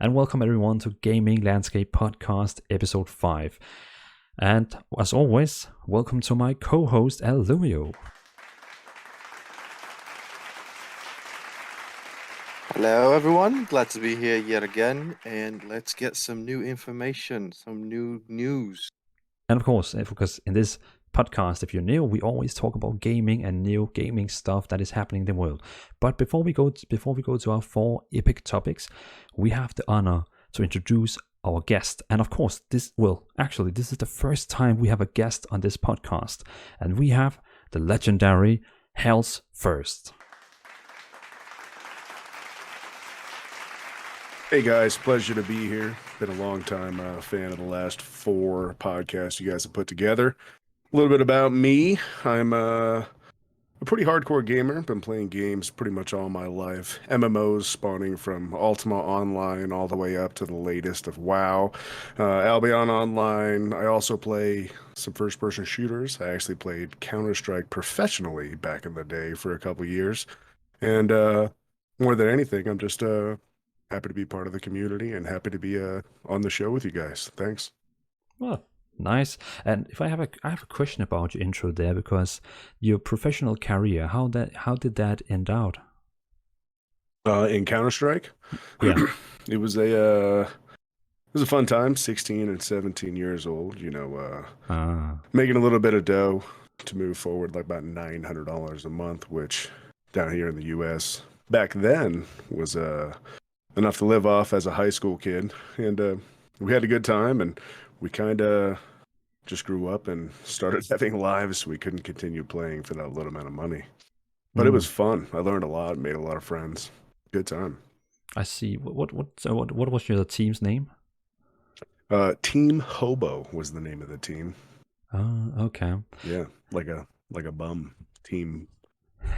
and welcome everyone to Gaming Landscape Podcast Episode 5. And as always, welcome to my co-host Alumio. Hello everyone, glad to be here yet again, and let's get some new information, some new news. And of course, because in this podcast, if you're new, we always talk about gaming and new gaming stuff that is happening in the world. But before we go to our 4 epic topics, we have the honor to introduce our guest. And of course, this is the first time we have a guest on this podcast, and we have the legendary Hell's First. Hey guys, pleasure to be here. Been a long time fan of the last 4 podcasts you guys have put together. A little bit about me. I'm a pretty hardcore gamer. Been playing games pretty much all my life. MMOs spawning from Ultima Online all the way up to the latest of WoW. Albion Online. I also play some first-person shooters. I actually played Counter-Strike professionally back in the day for a couple years. And more than anything, I'm just happy to be part of the community and happy to be on the show with you guys. Thanks. Well, nice. And if I have a question about your intro there, because your professional career, how did that end out? In Counter-Strike? Yeah. It was a fun time, 16 and 17 years old, making a little bit of dough to move forward, like about $900 a month, which down here in the US back then was enough to live off as a high school kid. And we had a good time, and we kind of just grew up and started having lives. We couldn't continue playing for that little amount of money. But it was fun. I learned a lot, made a lot of friends. Good time. I see. What was your team's name? Team Hobo was the name of the team. Oh, okay. Yeah, like a bum. Team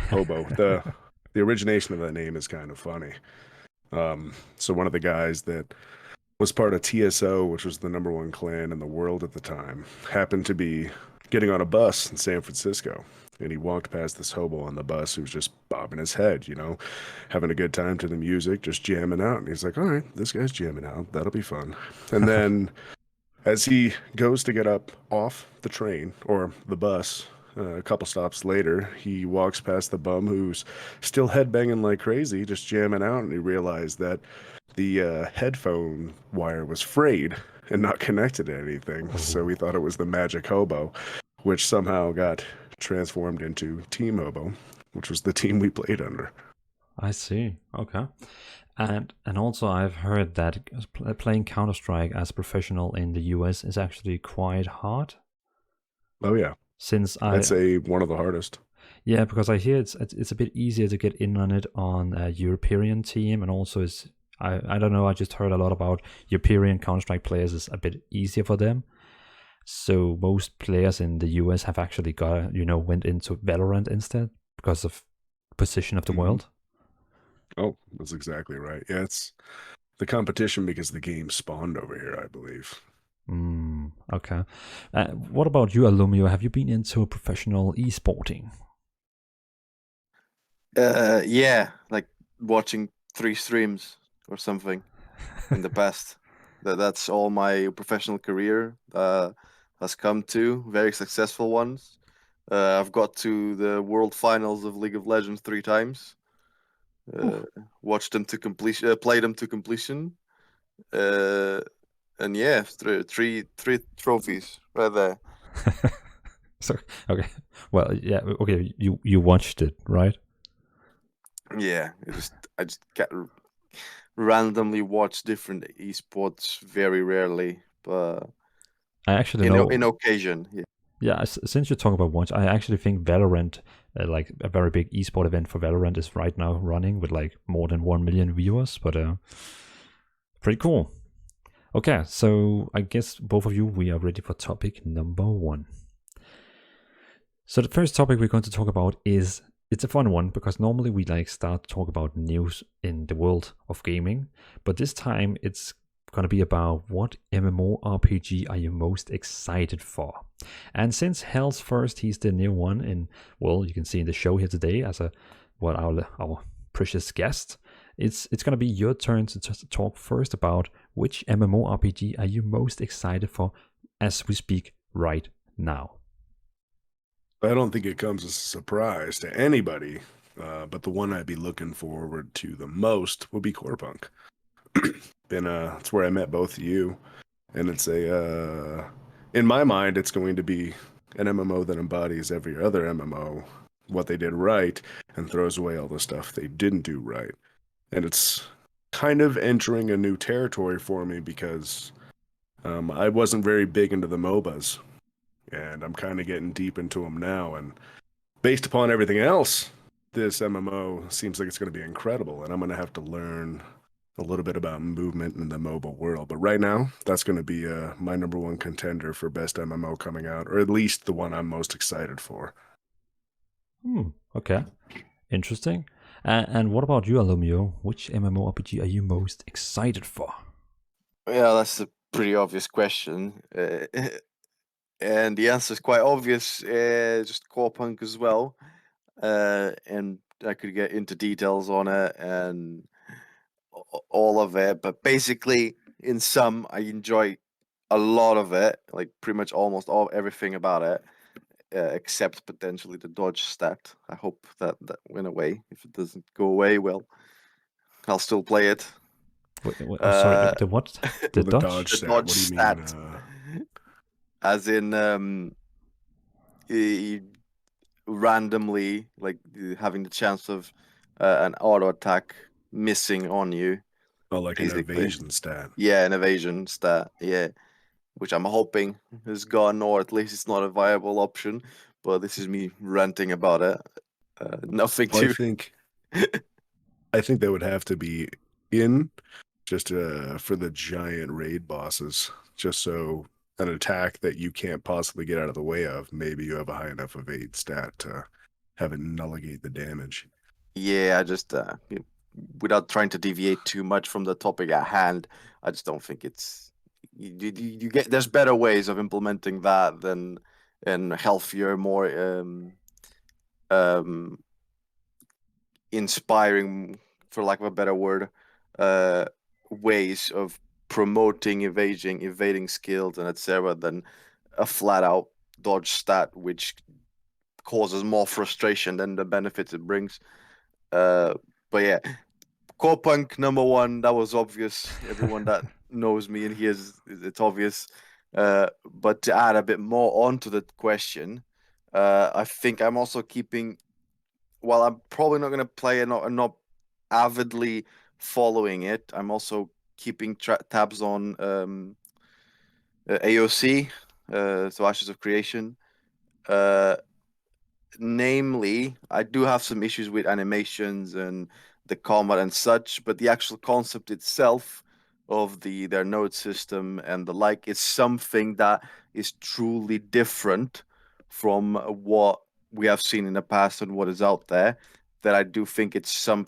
Hobo. The origination of that name is kind of funny. So one of the guys that was part of TSO, which was the #1 clan in the world at the time, happened to be getting on a bus in San Francisco. And he walked past this hobo on the bus who was just bobbing his head, having a good time to the music, just jamming out. And he's like, all right, this guy's jamming out. That'll be fun. And then as he goes to get up off the train or the bus, a couple stops later, he walks past the bum who's still headbanging like crazy, just jamming out, and he realized that the headphone wire was frayed and not connected to anything. Oh. So he thought it was the magic hobo, which somehow got transformed into Team Hobo, which was the team we played under. I see. Okay. And also I've heard that playing Counter-Strike as a professional in the US is actually quite hard. Oh yeah. I'd say one of the hardest. Yeah, because I hear it's a bit easier to get in on it on a European team, and also I don't know, I just heard a lot about European Counter-Strike players is a bit easier for them. So most players in the US have actually went into Valorant instead because of position of the world. Oh, that's exactly right. Yeah, it's the competition because the game spawned over here, I believe. Okay. What about you, Alumio? Have you been into professional esporting? Yeah, like watching 3 streams or something in the past. That's all my professional career has come to, very successful ones. I've got to the world finals of League of Legends 3 times. Watched them to completion, played them to completion. And yeah, three trophies right there. So okay, well, yeah, okay. You watched it, right? Yeah, I just randomly watch different esports very rarely, but I actually know in occasion. Yeah. Yeah, since you're talking about watch, I actually think Valorant, like a very big esport event for Valorant, is right now running with like more than 1 million viewers. But pretty cool. Okay, so I guess both of you, we are ready for topic number 1. So the first topic we're going to talk about it's a fun one, because normally we start to talk about news in the world of gaming, but this time it's going to be about what MMORPG are you most excited for. And since Hell's First, he's the new one, and well, you can see in the show here today as our precious guest. it's gonna be your turn to just talk first about which MMORPG are you most excited for as we speak right now. I don't think it comes as a surprise to anybody, but the one I'd be looking forward to the most would be Core Punk. It's where I met both of you, and it's in my mind, it's going to be an MMO that embodies every other MMO, what they did right, and throws away all the stuff they didn't do right. And it's kind of entering a new territory for me because I wasn't very big into the MOBAs, and I'm kind of getting deep into them now. And based upon everything else, this MMO seems like it's going to be incredible, and I'm going to have to learn a little bit about movement in the mobile world. But right now, that's going to be my number one contender for best MMO coming out, or at least the one I'm most excited for. Okay, interesting. And what about you, Alumio? Which MMORPG are you most excited for? Yeah, that's a pretty obvious question. And the answer is quite obvious. Just Core Punk as well. And I could get into details on it and all of it. But basically, in sum, I enjoy a lot of it. Like pretty much almost everything about it. Except potentially the dodge stat. I hope that went away. If it doesn't go away, well, I'll still play it. Wait, sorry, the what? The The dodge? dodge The stat. dodge What do you stat. mean? As in, randomly, like having the chance of an auto attack missing on you. Oh, like an basically. evasion stat. Yeah, an evasion stat. Yeah, which I'm hoping is gone, or at least it's not a viable option. But this is me ranting about it. Nothing Well, to. I think that would have to be in just for the giant raid bosses, just so an attack that you can't possibly get out of the way of, maybe you have a high enough evade stat to have it nulligate the damage. Yeah, I just without trying to deviate too much from the topic at hand, I just don't think it's you get there's better ways of implementing that than and healthier, more um inspiring, for lack of a better word, ways of promoting evading skills and etc. than a flat out dodge stat, which causes more frustration than the benefits it brings. But yeah, Core Punk number one. That was obvious. Everyone that knows me in here it's obvious. But to add a bit more onto the question, I think I'm also keeping. While I'm probably not going to play and not avidly following it, I'm also keeping tabs on AOC, so Ashes of Creation. Namely, I do have some issues with animations and the combat and such, but the actual concept itself of their node system and the like is something that is truly different from what we have seen in the past and what is out there. That I do think it's a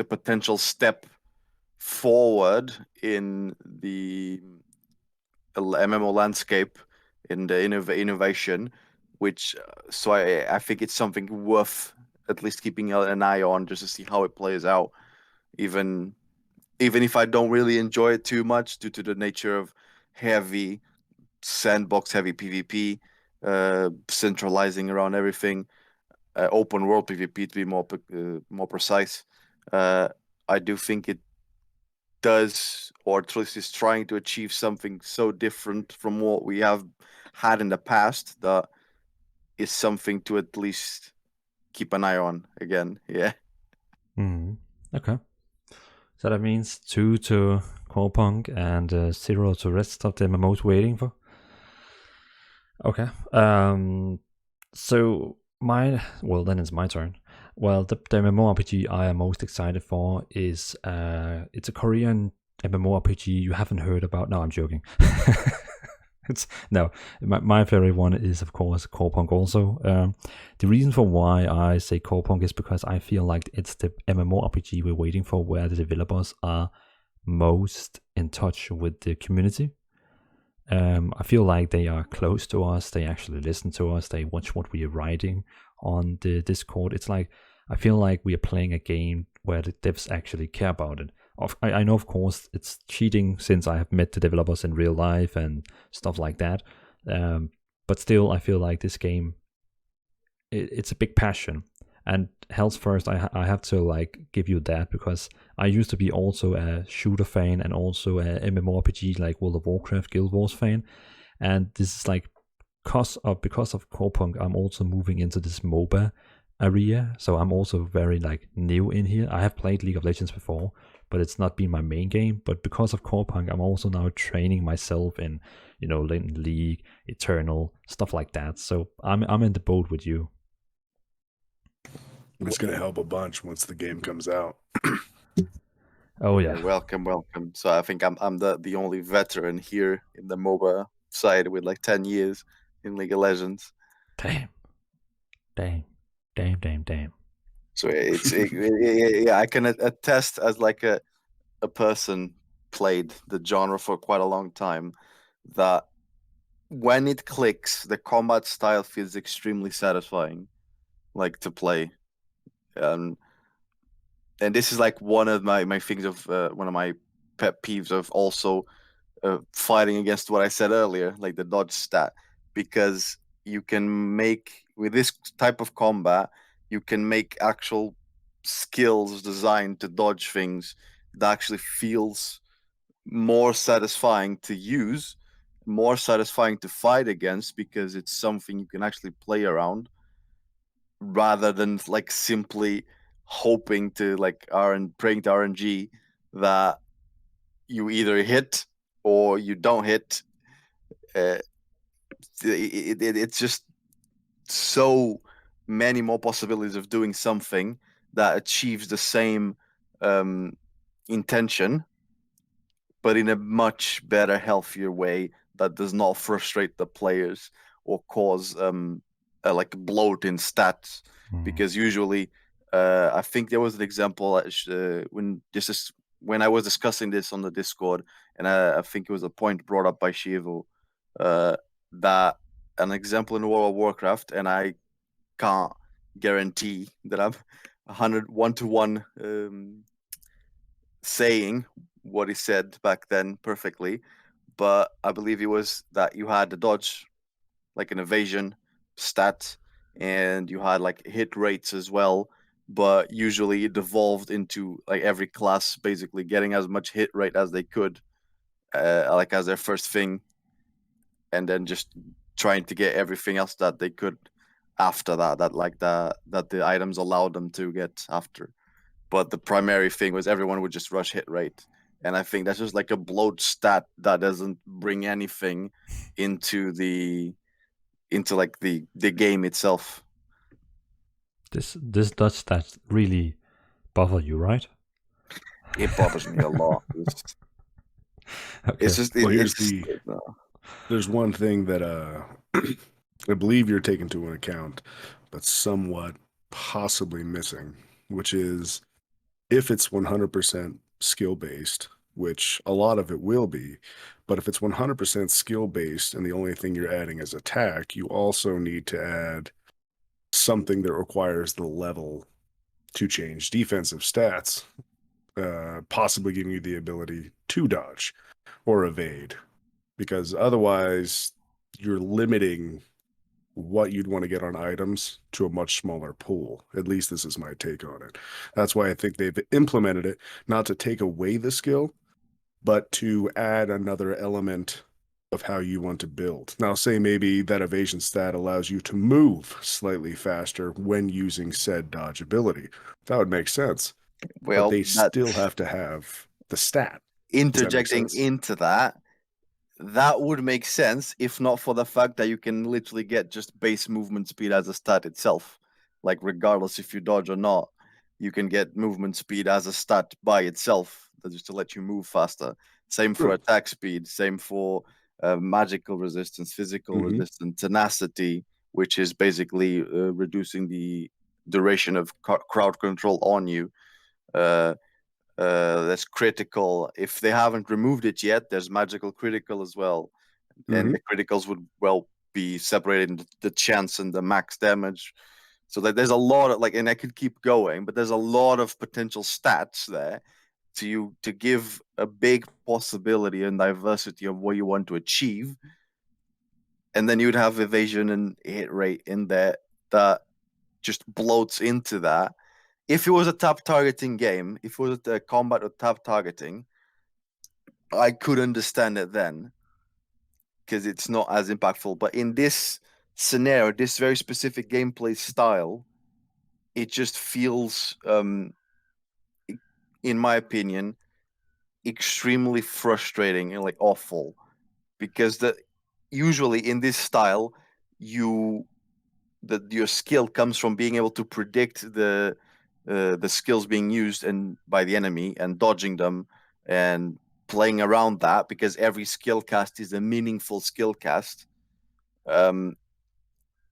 potential step forward in the MMO landscape, in the innovation, which so I think it's something worth at least keeping an eye on just to see how it plays out, even if I don't really enjoy it too much due to the nature of heavy sandbox, heavy PvP, centralizing around everything, open world PvP to be more precise. I do think it does, or at least is trying to achieve something so different from what we have had in the past that is something to at least keep an eye on again. Yeah. Okay. So that means 2 to Core Punk and 0 to rest of the MMOs waiting for. Okay. So then it's my turn. Well, the MMORPG I am most excited for is it's a Korean MMORPG you haven't heard about. No, I'm joking. My favorite one is of course Core Punk also. The reason for why I say Core Punk is because I feel like it's the MMORPG we're waiting for, where the developers are most in touch with the community. I feel like they are close to us. They actually listen to us. They watch what we are writing on the Discord. It's like I feel like we are playing a game where the devs actually care about it. I know, of course, it's cheating since I have met the developers in real life and stuff like that. But still, I feel like this game, it's a big passion. And Health First, I have to like give you that, because I used to be also a shooter fan and also a MMORPG like World of Warcraft, Guild Wars fan. And this is like because of Corepunk, I'm also moving into this MOBA area. So I'm also very like new in here. I have played League of Legends before, but it's not been my main game. But because of Corepunk, I'm also now training myself in, League, Eternal, stuff like that. So I'm in the boat with you. It's going to help a bunch once the game comes out. Oh yeah. Welcome. So I think I'm the only veteran here in the MOBA side with like 10 years in League of Legends. Damn. So I can attest as like a person played the genre for quite a long time, that when it clicks, the combat style feels extremely satisfying, like to play. And this is like one of my things of one of my pet peeves of also fighting against what I said earlier, like the dodge stat, because you can make, with this type of combat, you can make actual skills designed to dodge things that actually feels more satisfying to use, more satisfying to fight against, because it's something you can actually play around, rather than like simply hoping to like praying to RNG that you either hit or you don't hit. It's just so many more possibilities of doing something that achieves the same intention, but in a much better, healthier way that does not frustrate the players or cause like bloat in stats. Because usually, I think there was an example when I was discussing this on the Discord, and I think it was a point brought up by Shivo, that an example in World of Warcraft, and I can't guarantee that I'm 100 1-to-1 saying what he said back then perfectly, but I believe it was that you had the dodge, like an evasion stat, and you had like hit rates as well. But usually it devolved into like every class basically getting as much hit rate as they could, like as their first thing, and then just trying to get everything else that they could after that, that the items allowed them to get after. But the primary thing was everyone would just rush hit rate. And I think that's just like a bloat stat that doesn't bring anything into like the game itself. This does that really bother you, right? It bothers me a lot. Okay. It's just there's one thing that I believe you're taking into account, but somewhat possibly missing, which is if it's 100% skill based, which a lot of it will be, but if it's 100% skill based and the only thing you're adding is attack, you also need to add something that requires the level to change defensive stats, possibly giving you the ability to dodge or evade, because otherwise you're limiting what you'd want to get on items to a much smaller pool. At least this is my take on it. That's why I think they've implemented it, not to take away the skill, but to add another element of how you want to build. Now, say maybe that evasion stat allows you to move slightly faster when using said dodge ability. That would make sense. well, but they still have to have the stat. Interjecting into that would make sense if not for the fact that you can literally get just base movement speed as a stat itself. Like regardless if you dodge or not, you can get movement speed as a stat by itself, just to let you move faster. Same for attack speed, same for magical resistance, physical resistance, tenacity, which is basically reducing the duration of crowd control on you. That's critical. If they haven't removed it yet, there's magical critical as well. And the criticals would be separated into the chance and the max damage. So that there's a lot of and I could keep going, but there's a lot of potential stats there to give a big possibility and diversity of what you want to achieve. And then you'd have evasion and hit rate in there that just bloats into that. If it was a tap targeting game, if it was a combat with tap targeting, I could understand it then, because it's not as impactful. But in this scenario, this very specific gameplay style, it just feels, in my opinion, extremely frustrating and awful, because usually in this style, your skill comes from being able to predict the skills being used and by the enemy and dodging them and playing around that, because every skill cast is a meaningful skill cast.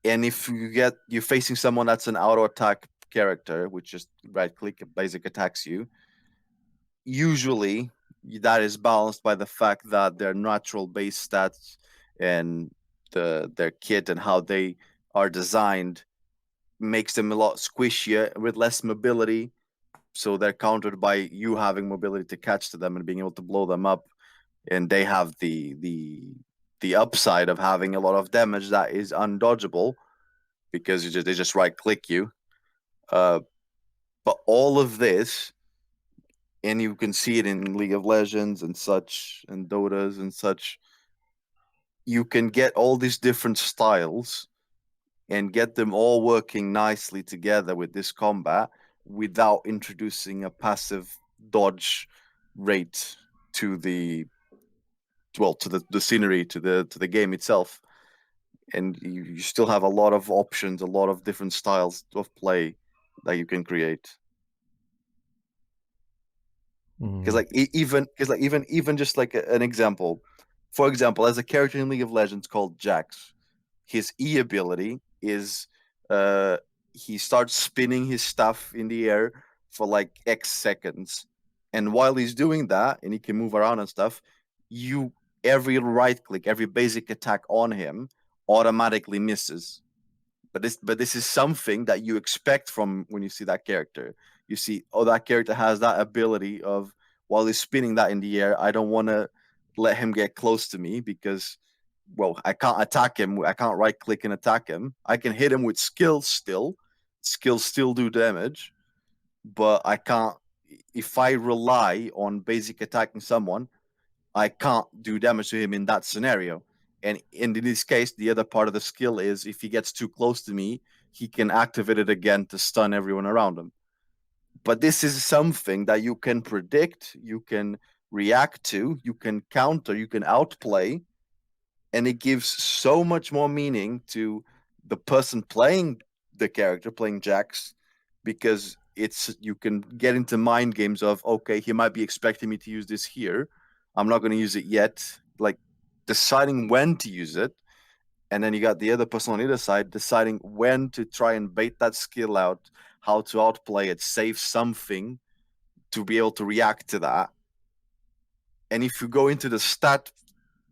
And if you're facing someone that's an auto attack character, which just right click basic attacks you, usually that is balanced by the fact that their natural base stats and their kit and how they are designed makes them a lot squishier with less mobility. So they're countered by you having mobility to catch to them and being able to blow them up, and they have the upside of having a lot of damage that is undodgeable because they just right click you. But all of this, and you can see it in League of Legends and such, and Dotas and such, you can get all these different styles and get them all working nicely together with this combat without introducing a passive dodge rate to the scenery, to the game itself. And you still have a lot of options, a lot of different styles of play that you can create. Because even just an example, for example, as a character in League of Legends called Jax, his E ability is he starts spinning his stuff in the air for X seconds, and while he's doing that and he can move around and stuff, every right click, every basic attack on him automatically misses. But this is something that you expect from when you see that character. You see, that character has that ability of, while he's spinning that in the air, I don't want to let him get close to me because, well, I can't attack him. I can't right click and attack him. I can hit him with skills still. Skills still do damage, but I can't. If I rely on basic attacking someone, I can't do damage to him in that scenario. And in this case, the other part of the skill is if he gets too close to me, he can activate it again to stun everyone around him. But this is something that you can predict, you can react to, you can counter, you can outplay, and it gives so much more meaning to the person playing the character, playing Jax, because you can get into mind games of, okay, he might be expecting me to use this here. I'm not going to use it yet. Deciding when to use it. And then you got the other person on the other side deciding when to try and bait that skill out, how to outplay it, save something to be able to react to that. And if you go into the stat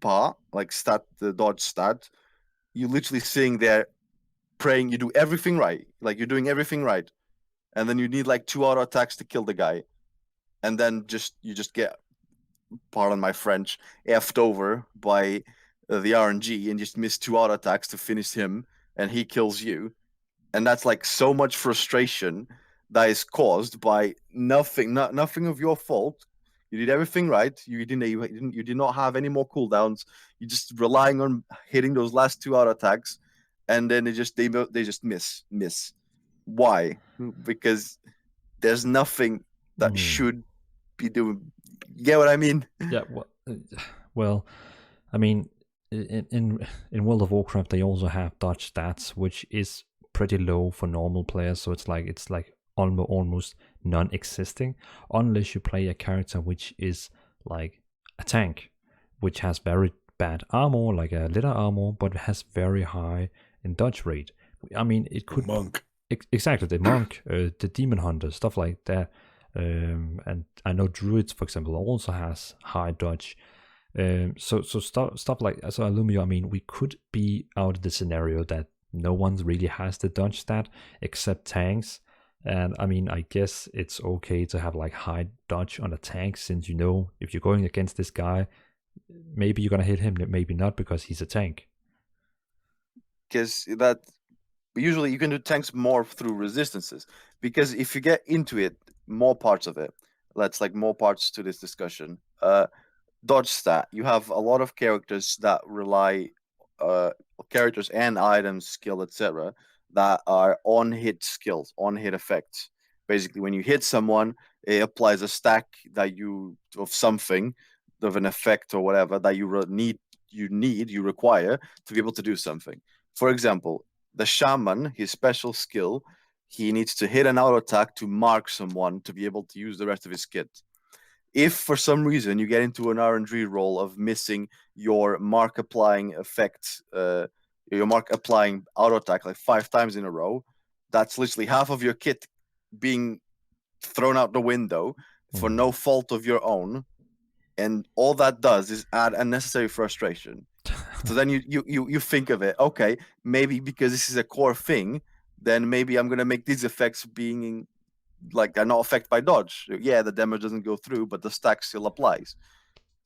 part, the dodge stat, you're literally sitting there praying you do everything right. You're doing everything right. And then you need 2 auto attacks to kill the guy. And then you just get, pardon my French, effed over by the RNG and just miss 2 auto attacks to finish him, and he kills you. And that's so much frustration that is caused by nothing of your fault. You did everything right. You did not have any more cooldowns. You're just relying on hitting those last 2 auto attacks, and then they just miss. Why? Because there's nothing that should be doing. You get what I mean? Yeah. Well, I mean, in World of Warcraft, they also have dodge stats, which is pretty low for normal players. So it's almost non-existing unless you play a character which is like a tank, which has very bad armor, like a leather armor, but has very high in dodge rate. I mean, it could monk. Exactly, the monk, the demon hunter, stuff like that. And I know druids, for example, also has high dodge. So stuff like Illumio. I mean, we could be out of the scenario that no one really has the dodge stat except tanks. And I mean, I guess it's okay to have like high dodge on a tank, since you know if you're going against this guy, maybe you're gonna hit him, maybe not, because he's a tank. Because that usually you can do tanks more through resistances. Because if you get into it, more parts of it, let's like more parts to this discussion. Dodge stat. You have a lot of characters that rely, characters and items, skill, etc., that are on hit skills, on hit effects. Basically, when you hit someone, it applies a stack that you of something, of an effect or whatever that you require to be able to do something. For example, the shaman, his special skill, he needs to hit an auto attack to mark someone to be able to use the rest of his kit. If for some reason you get into an RNG roll of missing your mark applying effect, your mark applying auto attack like 5 times in a row, that's literally half of your kit being thrown out the window for no fault of your own, and all that does is add unnecessary frustration. So then you think of it, okay, maybe because this is a core thing, then maybe I'm gonna make these effects being like are not affected by dodge. Yeah, the damage doesn't go through, but the stack still applies.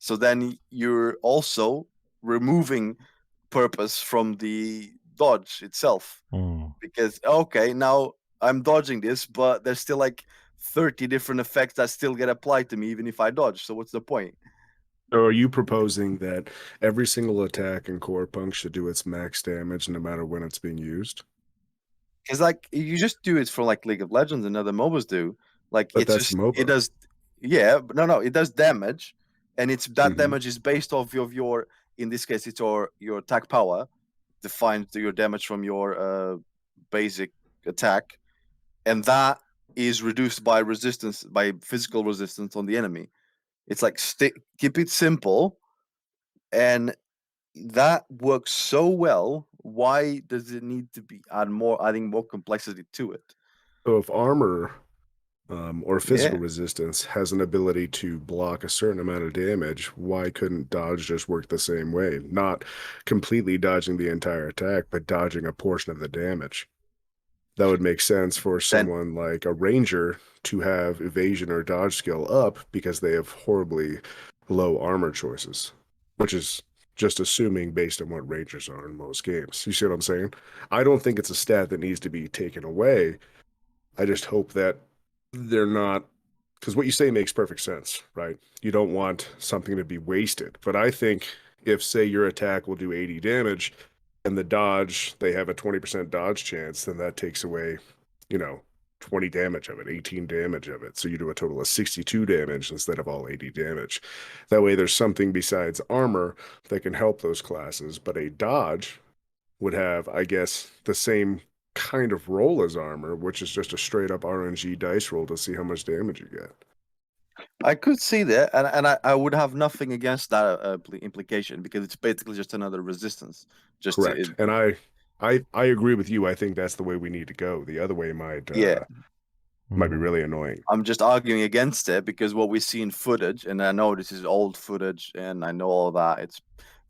So then you're also removing purpose from the dodge itself. Because okay, now I'm dodging this, but there's still like 30 different effects that still get applied to me even if I dodge. So what's the point? So are you proposing that every single attack in Core Punk should do its max damage no matter when it's being used? Because like you just do it for like League of Legends and other MOBAs do. Like But it's that's just MOBA. it does, yeah, but no, it does damage, and it's that damage is based off of your, in this case it's your attack power, defines your damage from your basic attack, and that is reduced by resistance, by physical resistance on the enemy. It's like keep it simple, and that works so well. Why does it need to be adding more complexity to it? So if armor or physical resistance has an ability to block a certain amount of damage, why couldn't dodge just work the same way? Not completely dodging the entire attack, but dodging a portion of the damage. That would make sense for someone like a ranger to have evasion or dodge skill up because they have horribly low armor choices, which is just assuming based on what rangers are in most games. You see what I'm saying? I don't think it's a stat that needs to be taken away. I just hope that they're not, because what you say makes perfect sense, right? You don't want something to be wasted. But I think if, say, your attack will do 80 damage and the dodge, they have a 20% dodge chance, then that takes away, 20 damage of it, 18 damage of it. So you do a total of 62 damage instead of all 80 damage. That way there's something besides armor that can help those classes, but a dodge would have, I guess, the same kind of roll as armor, which is just a straight up RNG dice roll to see how much damage you get. I could see that, and I would have nothing against that implication, because it's basically just another resistance. Just correct. And I agree with you. I think that's the way we need to go. The other way might be really annoying. I'm just arguing against it because what we see in footage, and I know this is old footage, and I know all that, it's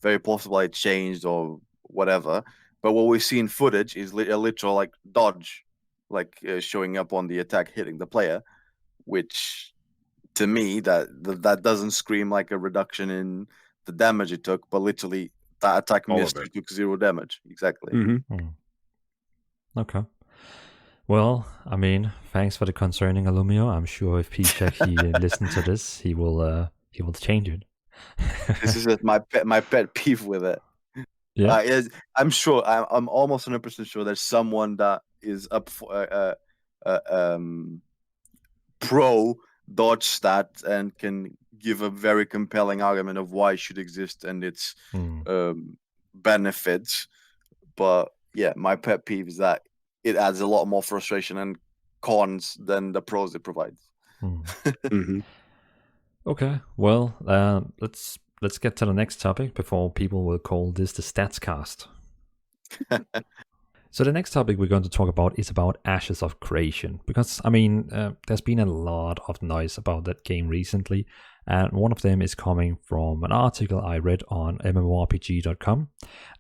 very possible it changed or whatever. But what we see in footage is a literal like dodge, like showing up on the attack, hitting the player, which to me that doesn't scream like a reduction in the damage it took, but literally that attack missed, you took 0 damage. Exactly. Okay. Well, I mean, thanks for the concerning Illumio. I'm sure if P-Check he listens to this, he will change it. This is my pet peeve with it. Yeah, I'm sure. I'm almost 100% sure there's someone that is up for pro dodge stat and can give a very compelling argument of why it should exist and its benefits. But yeah, my pet peeve is that it adds a lot more frustration and cons than the pros it provides. Okay, well, let's get to the next topic before people will call this the stats cast. So the next topic we're going to talk about is about Ashes of Creation, because I mean, there's been a lot of noise about that game recently, And one of them is coming from an article I read on MMORPG.com.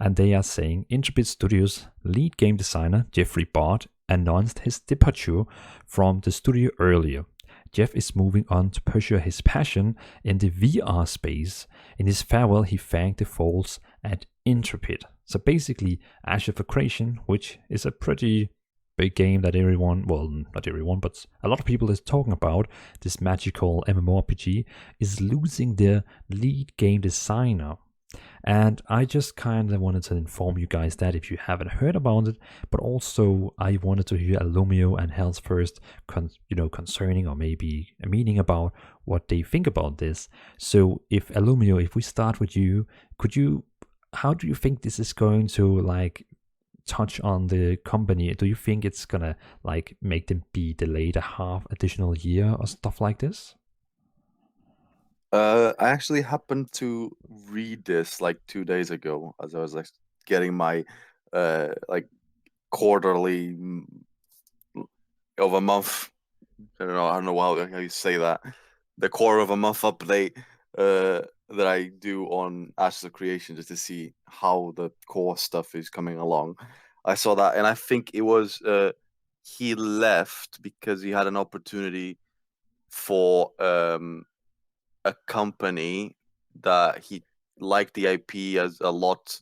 And they are saying Intrepid Studios' lead game designer, Jeffrey Bard, announced his departure from the studio earlier. Jeff is moving on to pursue his passion in the VR space. In his farewell, he thanked the folks at Intrepid. So basically, Ashes of Creation, which is a pretty big game that everyone, well, not everyone, but a lot of people is talking about, this magical MMORPG, is losing their lead game designer. And I just kind of wanted to inform you guys that if you haven't heard about it, but also I wanted to hear Alumio and Hell's First, concerning or maybe a meaning about what they think about this. So if Alumio, if we start with you, how do you think this is going to like touch on the company? Do you think it's gonna like make them be delayed a half additional year or stuff like this? I actually happened to read this like 2 days ago as I was like getting my like quarterly of a month. I don't know how you say that. The quarter of a month update that I do on Ashes of Creation just to see how the core stuff is coming along. I saw that, and I think it was he left because he had an opportunity for a company that he liked the IP as a lot,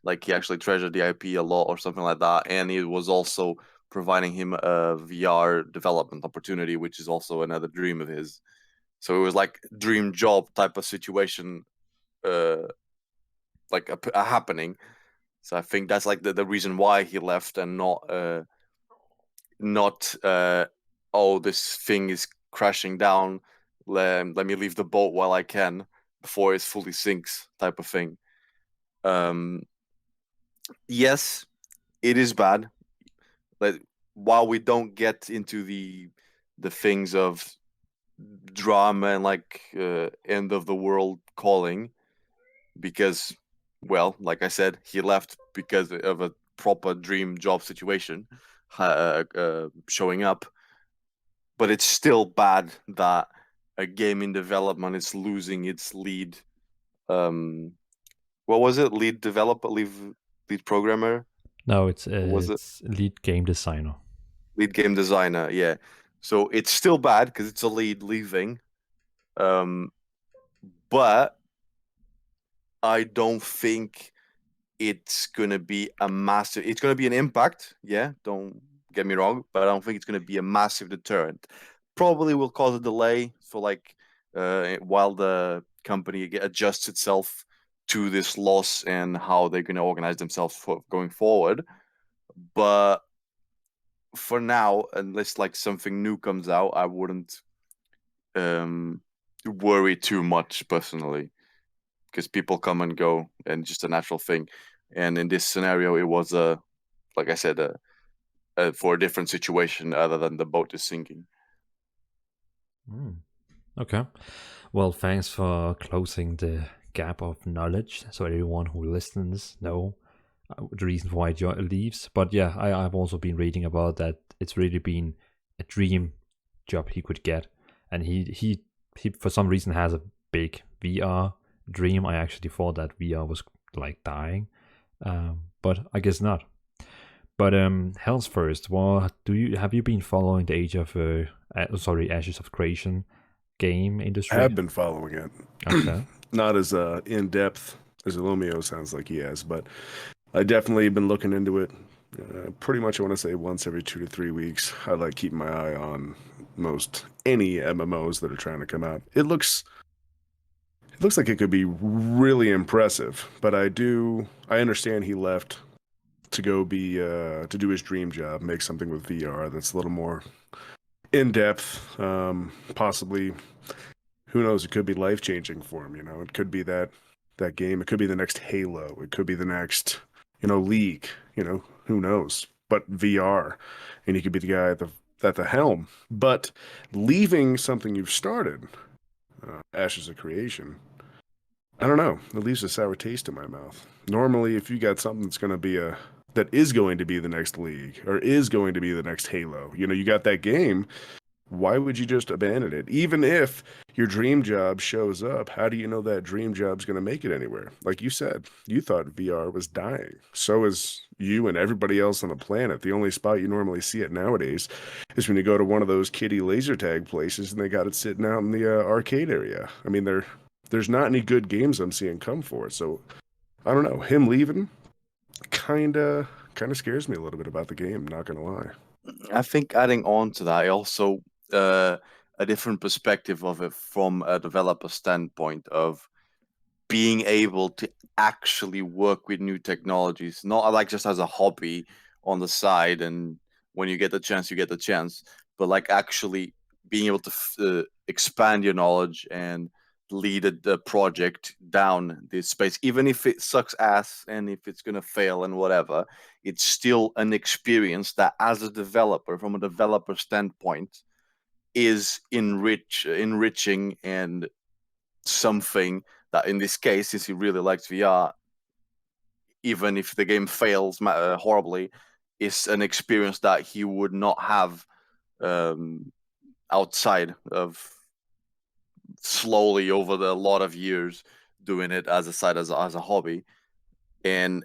like he actually treasured the IP a lot or something like that, and it was also providing him a VR development opportunity, which is also another dream of his. So it was like dream job type of situation, like a happening. So I think that's like the reason why he left, and not oh, this thing is crashing down. Let me leave the boat while I can before it fully sinks type of thing. Yes, it is bad. But while we don't get into the things of drama and like end of the world calling, because, well, like I said, he left because of a proper dream job situation showing up. But it's still bad that a game in development is losing its lead. What was it? Lead developer, lead programmer. No, it's What was it? it's lead game designer. Lead game designer. Yeah. So it's still bad because it's a lead leaving. But I don't think it's gonna be a massive. It's gonna be an impact. Yeah. Don't get me wrong, but I don't think it's gonna be a massive deterrent. Probably will cause a delay for like while the company adjusts itself to this loss and how they're going to organize themselves for going forward. But for now, unless like something new comes out, I wouldn't worry too much personally, because people come and go and just a natural thing. And in this scenario, it was like I said, for a different situation other than the boat is sinking. Okay. Well, thanks for closing the gap of knowledge so everyone who listens know the reason why Joy leaves. But yeah, I've also been reading about that. It's really been a dream job he could get, and he for some reason has a big VR dream. I actually thought that VR was like dying, but I guess not. But Hell's First, what have you been following the Age of Ashes of Creation game industry? I have been following it. Okay. Not as in depth as Illumio sounds like he has, but I definitely been looking into it. Pretty much, I want to say once every 2 to 3 weeks. I like keeping my eye on most any MMOs that are trying to come out. It looks like it could be really impressive, but I understand he left to go be to do his dream job, make something with VR that's a little more in depth, possibly. Who knows? It could be life changing for him. It could be that game. It could be the next Halo. It could be the next League. Who knows? But VR, and he could be the guy at the helm. But leaving something you've started, Ashes of Creation, I don't know. It leaves a sour taste in my mouth. Normally, if you got something that is going to be the next League or is going to be the next Halo, you got that game, why would you just abandon it? Even if your dream job shows up, how do you know that dream job's going to make it anywhere? Like you said, you thought VR was dying. So is you and everybody else on the planet. The only spot you normally see it nowadays is when you go to one of those kiddie laser tag places and they got it sitting out in the arcade area. I mean, there's not any good games I'm seeing come for it. So I don't know. Him leaving kind of scares me a little bit about the game, not gonna lie. I think adding on to that, also a different perspective of it from a developer standpoint of being able to actually work with new technologies, not like just as a hobby on the side, and when you get the chance, you get the chance, but like actually being able to expand your knowledge and lead the project down this space, even if it sucks ass and if it's gonna fail and whatever, it's still an experience that, as a developer, from a developer standpoint, is enriching and something that, in this case, since he really likes VR, even if the game fails horribly, is an experience that he would not have outside of slowly over the lot of years doing it as a side, as a hobby. And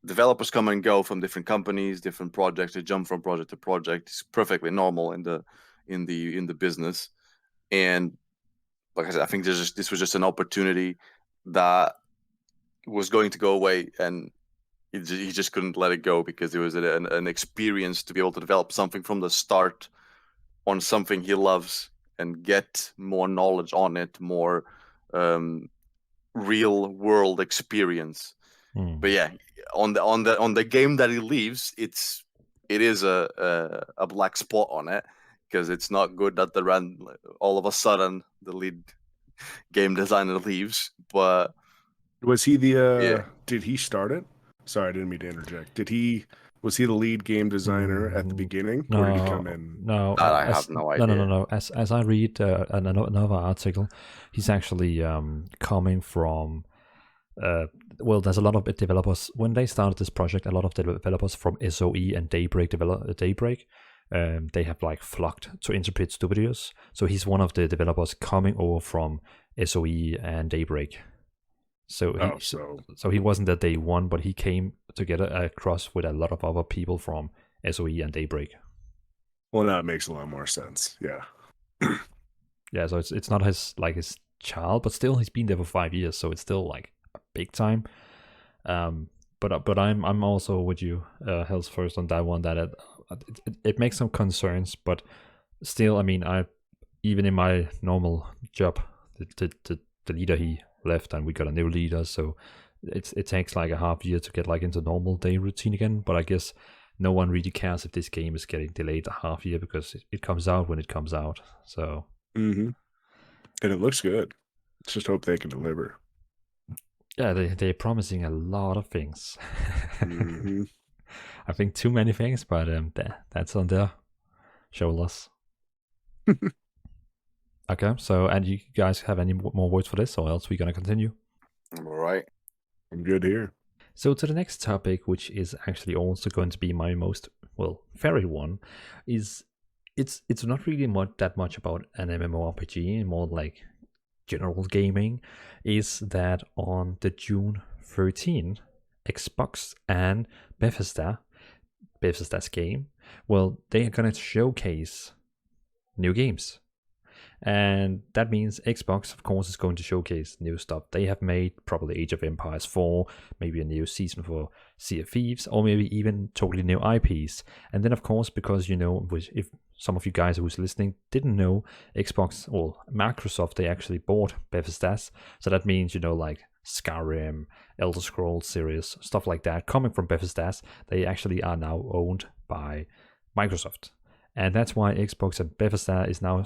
developers come and go from different companies, different projects. They jump from project to project. It's perfectly normal in the business. And like I said, I think this was just an opportunity that was going to go away, and he just couldn't let it go because it was an experience to be able to develop something from the start on something he loves and get more knowledge on it, more real world experience. But yeah, on the game that he leaves, it is a black spot on it, because it's not good that all of a sudden the lead game designer leaves. But Was he yeah, did he start it? Sorry, I didn't mean to interject. Was he the lead game designer at the beginning, or did he come No, in? no. that I have no idea. No. As I read another article, he's actually coming from. Well, there's a lot of developers when they started this project. A lot of developers from SOE and Daybreak they have like flocked to Interpret Studios. So he's one of the developers coming over from SOE and Daybreak. So he wasn't at day one, but he came together across with a lot of other people from SOE and Daybreak. Well, that makes a lot more sense. Yeah. Yeah, so it's not his child, but still he's been there for 5 years, so it's still like a big time. But I'm also with you, Hells first on that one. That it makes some concerns, but still, I mean, I even in my normal job, the leader he left and we got a new leader, so it takes like a half year to get like into normal day routine again. But I guess no one really cares if this game is getting delayed a half year because it comes out when it comes out. So and it looks good. Let's just hope they can deliver. Yeah, they're promising a lot of things. Mm-hmm. I think too many things, but that's on their shoulders. Okay, so and you guys have any more words for this, or else we're gonna continue? All right. I'm good here. So to the next topic, which is actually also going to be my most favorite one, is it's not really that much about an MMORPG, more like general gaming. Is that on the June 13, Xbox and Bethesda's game, well, they are gonna showcase new games. And that means Xbox, of course, is going to showcase new stuff they have made, probably Age of Empires 4, maybe a new season for Sea of Thieves, or maybe even totally new IPs. And then, of course, because, if some of you guys who's listening didn't know, Xbox, or Microsoft, they actually bought Bethesda's. So that means, like Skyrim, Elder Scrolls series, stuff like that, coming from Bethesda's, they actually are now owned by Microsoft. And that's why Xbox and Bethesda is now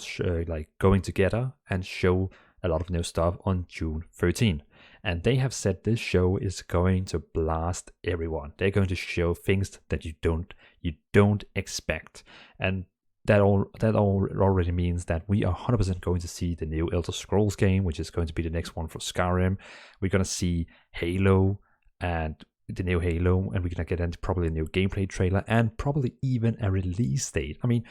going together and show a lot of new stuff on June 13. And they have said this show is going to blast everyone. They're going to show things that you don't expect. And that already means that we are 100% going to see the new Elder Scrolls game, which is going to be the next one for Skyrim. We're going to see Halo and the new Halo, and we're going to get into probably a new gameplay trailer and probably even a release date. I mean,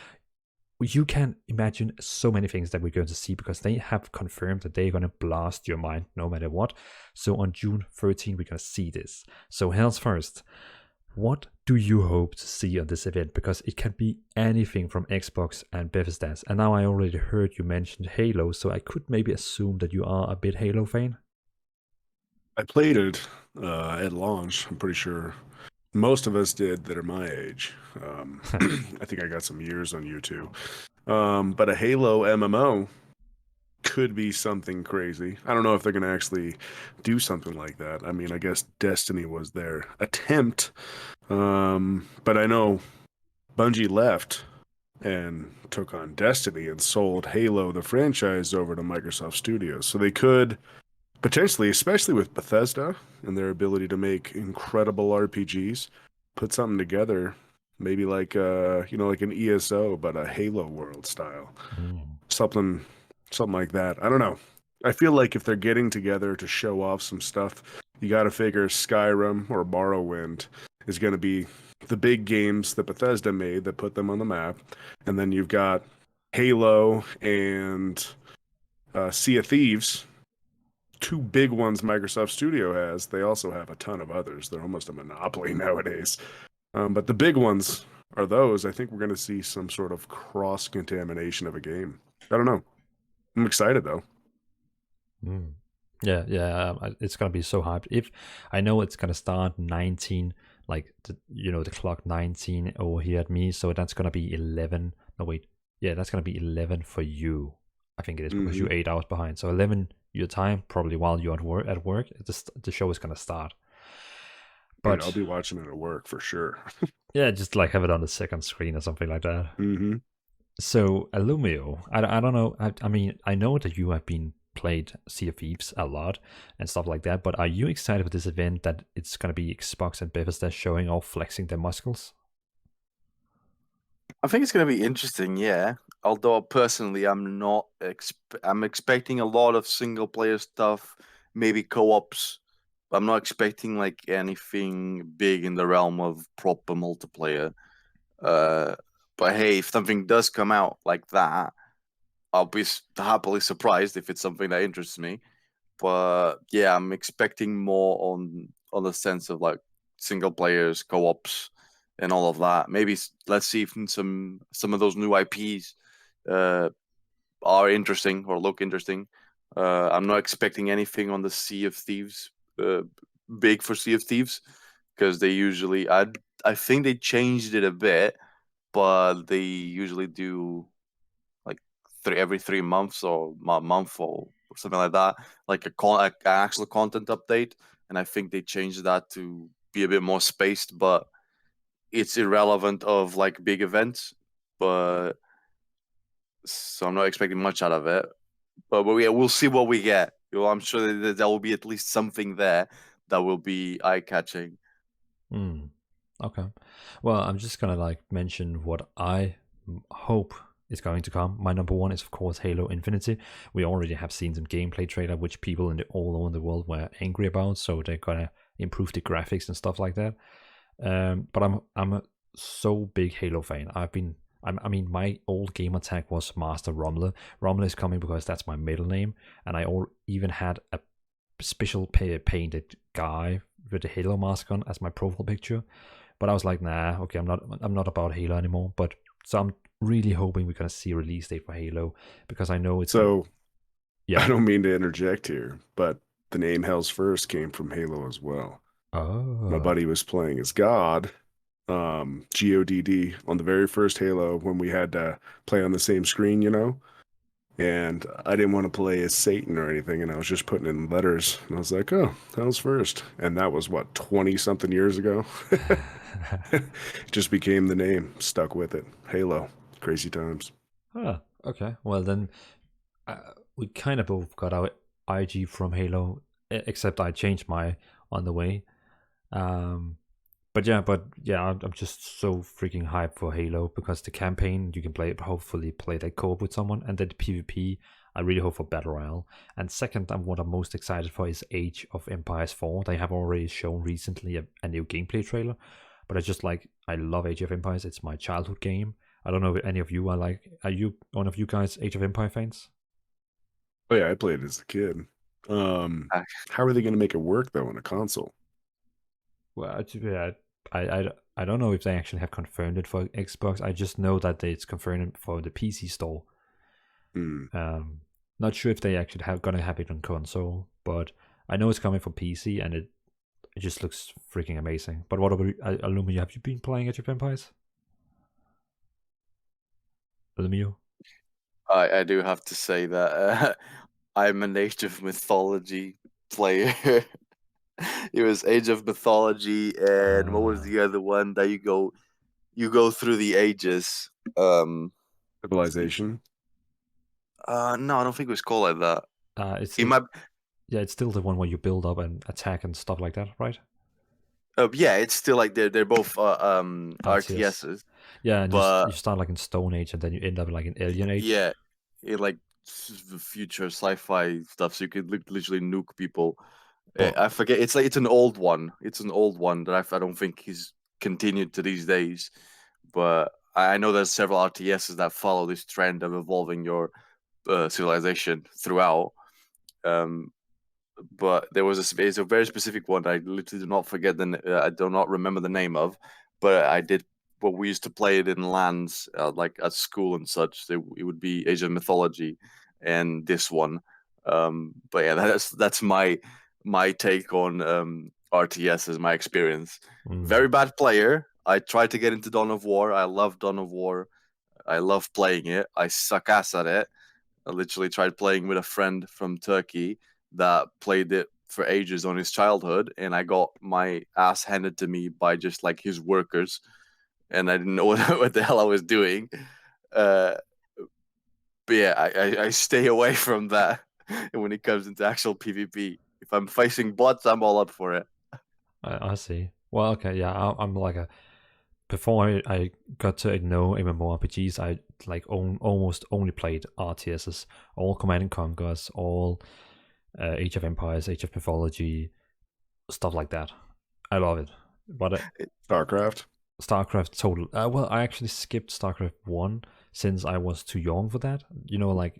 you can imagine so many things that we're going to see because they have confirmed that they're going to blast your mind no matter what. So on June 13, we're going to see this. So Hell's first, what do you hope to see on this event? Because it can be anything from Xbox and Bethesda. And now I already heard you mentioned Halo, so I could maybe assume that you are a bit Halo fan. I played it at launch. I'm pretty sure most of us did that are my age. I think I got some years on you too. But a Halo MMO could be something crazy. I don't know if they're going to actually do something like that. I mean, I guess Destiny was their attempt. But I know Bungie left and took on Destiny and sold Halo, the franchise, over to Microsoft Studios. So they could potentially, especially with Bethesda and their ability to make incredible RPGs, put something together, maybe like like an ESO, but a Halo world style. Something like that. I don't know. I feel like if they're getting together to show off some stuff, you got to figure Skyrim or Morrowind is going to be the big games that Bethesda made that put them on the map. And then you've got Halo and Sea of Thieves, two big ones Microsoft Studio has. They also have a ton of others. They're almost a monopoly nowadays. But the big ones are those. I think we're going to see some sort of cross-contamination of a game. I don't know. I'm excited though. Yeah, it's gonna be so hyped. If I know it's gonna start 19, like the clock 19 over here at me, so that's gonna be 11. No wait, yeah, that's gonna be 11 for you. I think it is because you're 8 hours behind. So 11 your time, probably while you're at work. The show is gonna start. But I'll be watching it at work for sure. Yeah, just like have it on the second screen or something like that. So Illumio, I don't know. I mean, I know that you have been played Sea of Thieves a lot and stuff like that, but are you excited with this event that it's going to be Xbox and Bethesda showing off, flexing their muscles? I think it's going to be interesting, yeah. Although personally, I'm not. I'm expecting a lot of single player stuff, maybe co-ops. I'm not expecting like anything big in the realm of proper multiplayer. But hey, if something does come out like that, I'll be happily surprised if it's something that interests me. But yeah, I'm expecting more on the sense of like single players, co-ops, and all of that. Maybe let's see if some of those new IPs are interesting or look interesting. I'm not expecting anything on the Sea of Thieves, big for Sea of Thieves, because they usually I think they changed it a bit, but they usually do like every 3 months or a month or something like that, like an actual content update. And I think they changed that to be a bit more spaced, but it's irrelevant of like big events. But so I'm not expecting much out of it. But we'll see what we get. I'm sure that there will be at least something there that will be eye catching. Okay. Well, I'm just gonna like mention what I hope is going to come. My number one is of course Halo Infinity. We already have seen some gameplay trailer which people all over the world were angry about, so they're gonna improve the graphics and stuff like that. But I'm a so big Halo fan. I mean, my old gamer tag was Master Romler. Romler is coming because that's my middle name, and I even had a special painted guy with the Halo mask on as my profile picture. But I was like, nah, okay, I'm not about Halo anymore. But so I'm really hoping we're gonna see a release date for Halo because I know it's so. Yeah, I don't mean to interject here, but the name Hell's First came from Halo as well. Oh, my buddy was playing as God, GODD, on the very first Halo when we had to play on the same screen, and I didn't want to play as Satan or anything, and I was just putting in letters, and I was like, oh, Hell's First. And that was, 20-something years ago? It just became the name, stuck with it. Halo. Crazy times. Okay. Well, then we kind of both got our IG from Halo, except I changed my on the way. But yeah, I'm just so freaking hyped for Halo because the campaign you can hopefully play that co-op with someone, and then the PvP I really hope for Battle Royale. And second, what I'm most excited for is Age of Empires 4. They have already shown recently a new gameplay trailer, but I love Age of Empires. It's my childhood game. I don't know if any of you are like. Are you one of you guys Age of Empire fans? Oh yeah, I played it as a kid. I- How are they going to make it work though on a console? Well, yeah, I don't know if they actually have confirmed it for Xbox. I just know that it's confirmed for the PC store. Hmm. Not sure if they actually gonna have it on console, but I know it's coming for PC, and it just looks freaking amazing. But what about Illumio? Have you been playing Age of Empires? Illumio? I do have to say that I'm an Age of Mythology player. It was Age of Mythology, and what was the other one that you go through the ages? Civilization. No, I don't think it was called like that. It's It might. yeah, it's still the one where you build up and attack and stuff like that, right? Yeah, it's still like they're both RTS. RTSs, Yeah, and but you start like in Stone Age, and then you end up like in Alien Age. yeah, it like future sci-fi stuff, so you could literally nuke people. But I forget. It's like it's an old one. It's an old one that I don't think he's continued to these days. But I know there's several RTSs that follow this trend of evolving your civilization throughout. Um, but there was it's a very specific one that I literally do not forget I do not remember the name of, but I did. Well, we used to play it in lands like at school and such. So it would be Age of Mythology, and this one. But yeah, that's my take on RTS as my experience. Very bad player. I tried to get into Dawn of War. I love Dawn of War. I love playing it. I suck ass at it. I literally tried playing with a friend from Turkey that played it for ages on his childhood, and I got my ass handed to me by just like his workers, and I didn't know what the hell I was doing. Uh, but yeah, I stay away from that when it comes into actual PvP. If I'm facing bots, I'm all up for it. I see. Well, okay, yeah, I'm like a. Before I got to know MMORPGs, I like almost only played RTSs, all Command and Conquers, all Age of Empires, Age of Mythology, stuff like that. I love it. But StarCraft. StarCraft total. Well, I actually skipped StarCraft 1 since I was too young for that. You know, like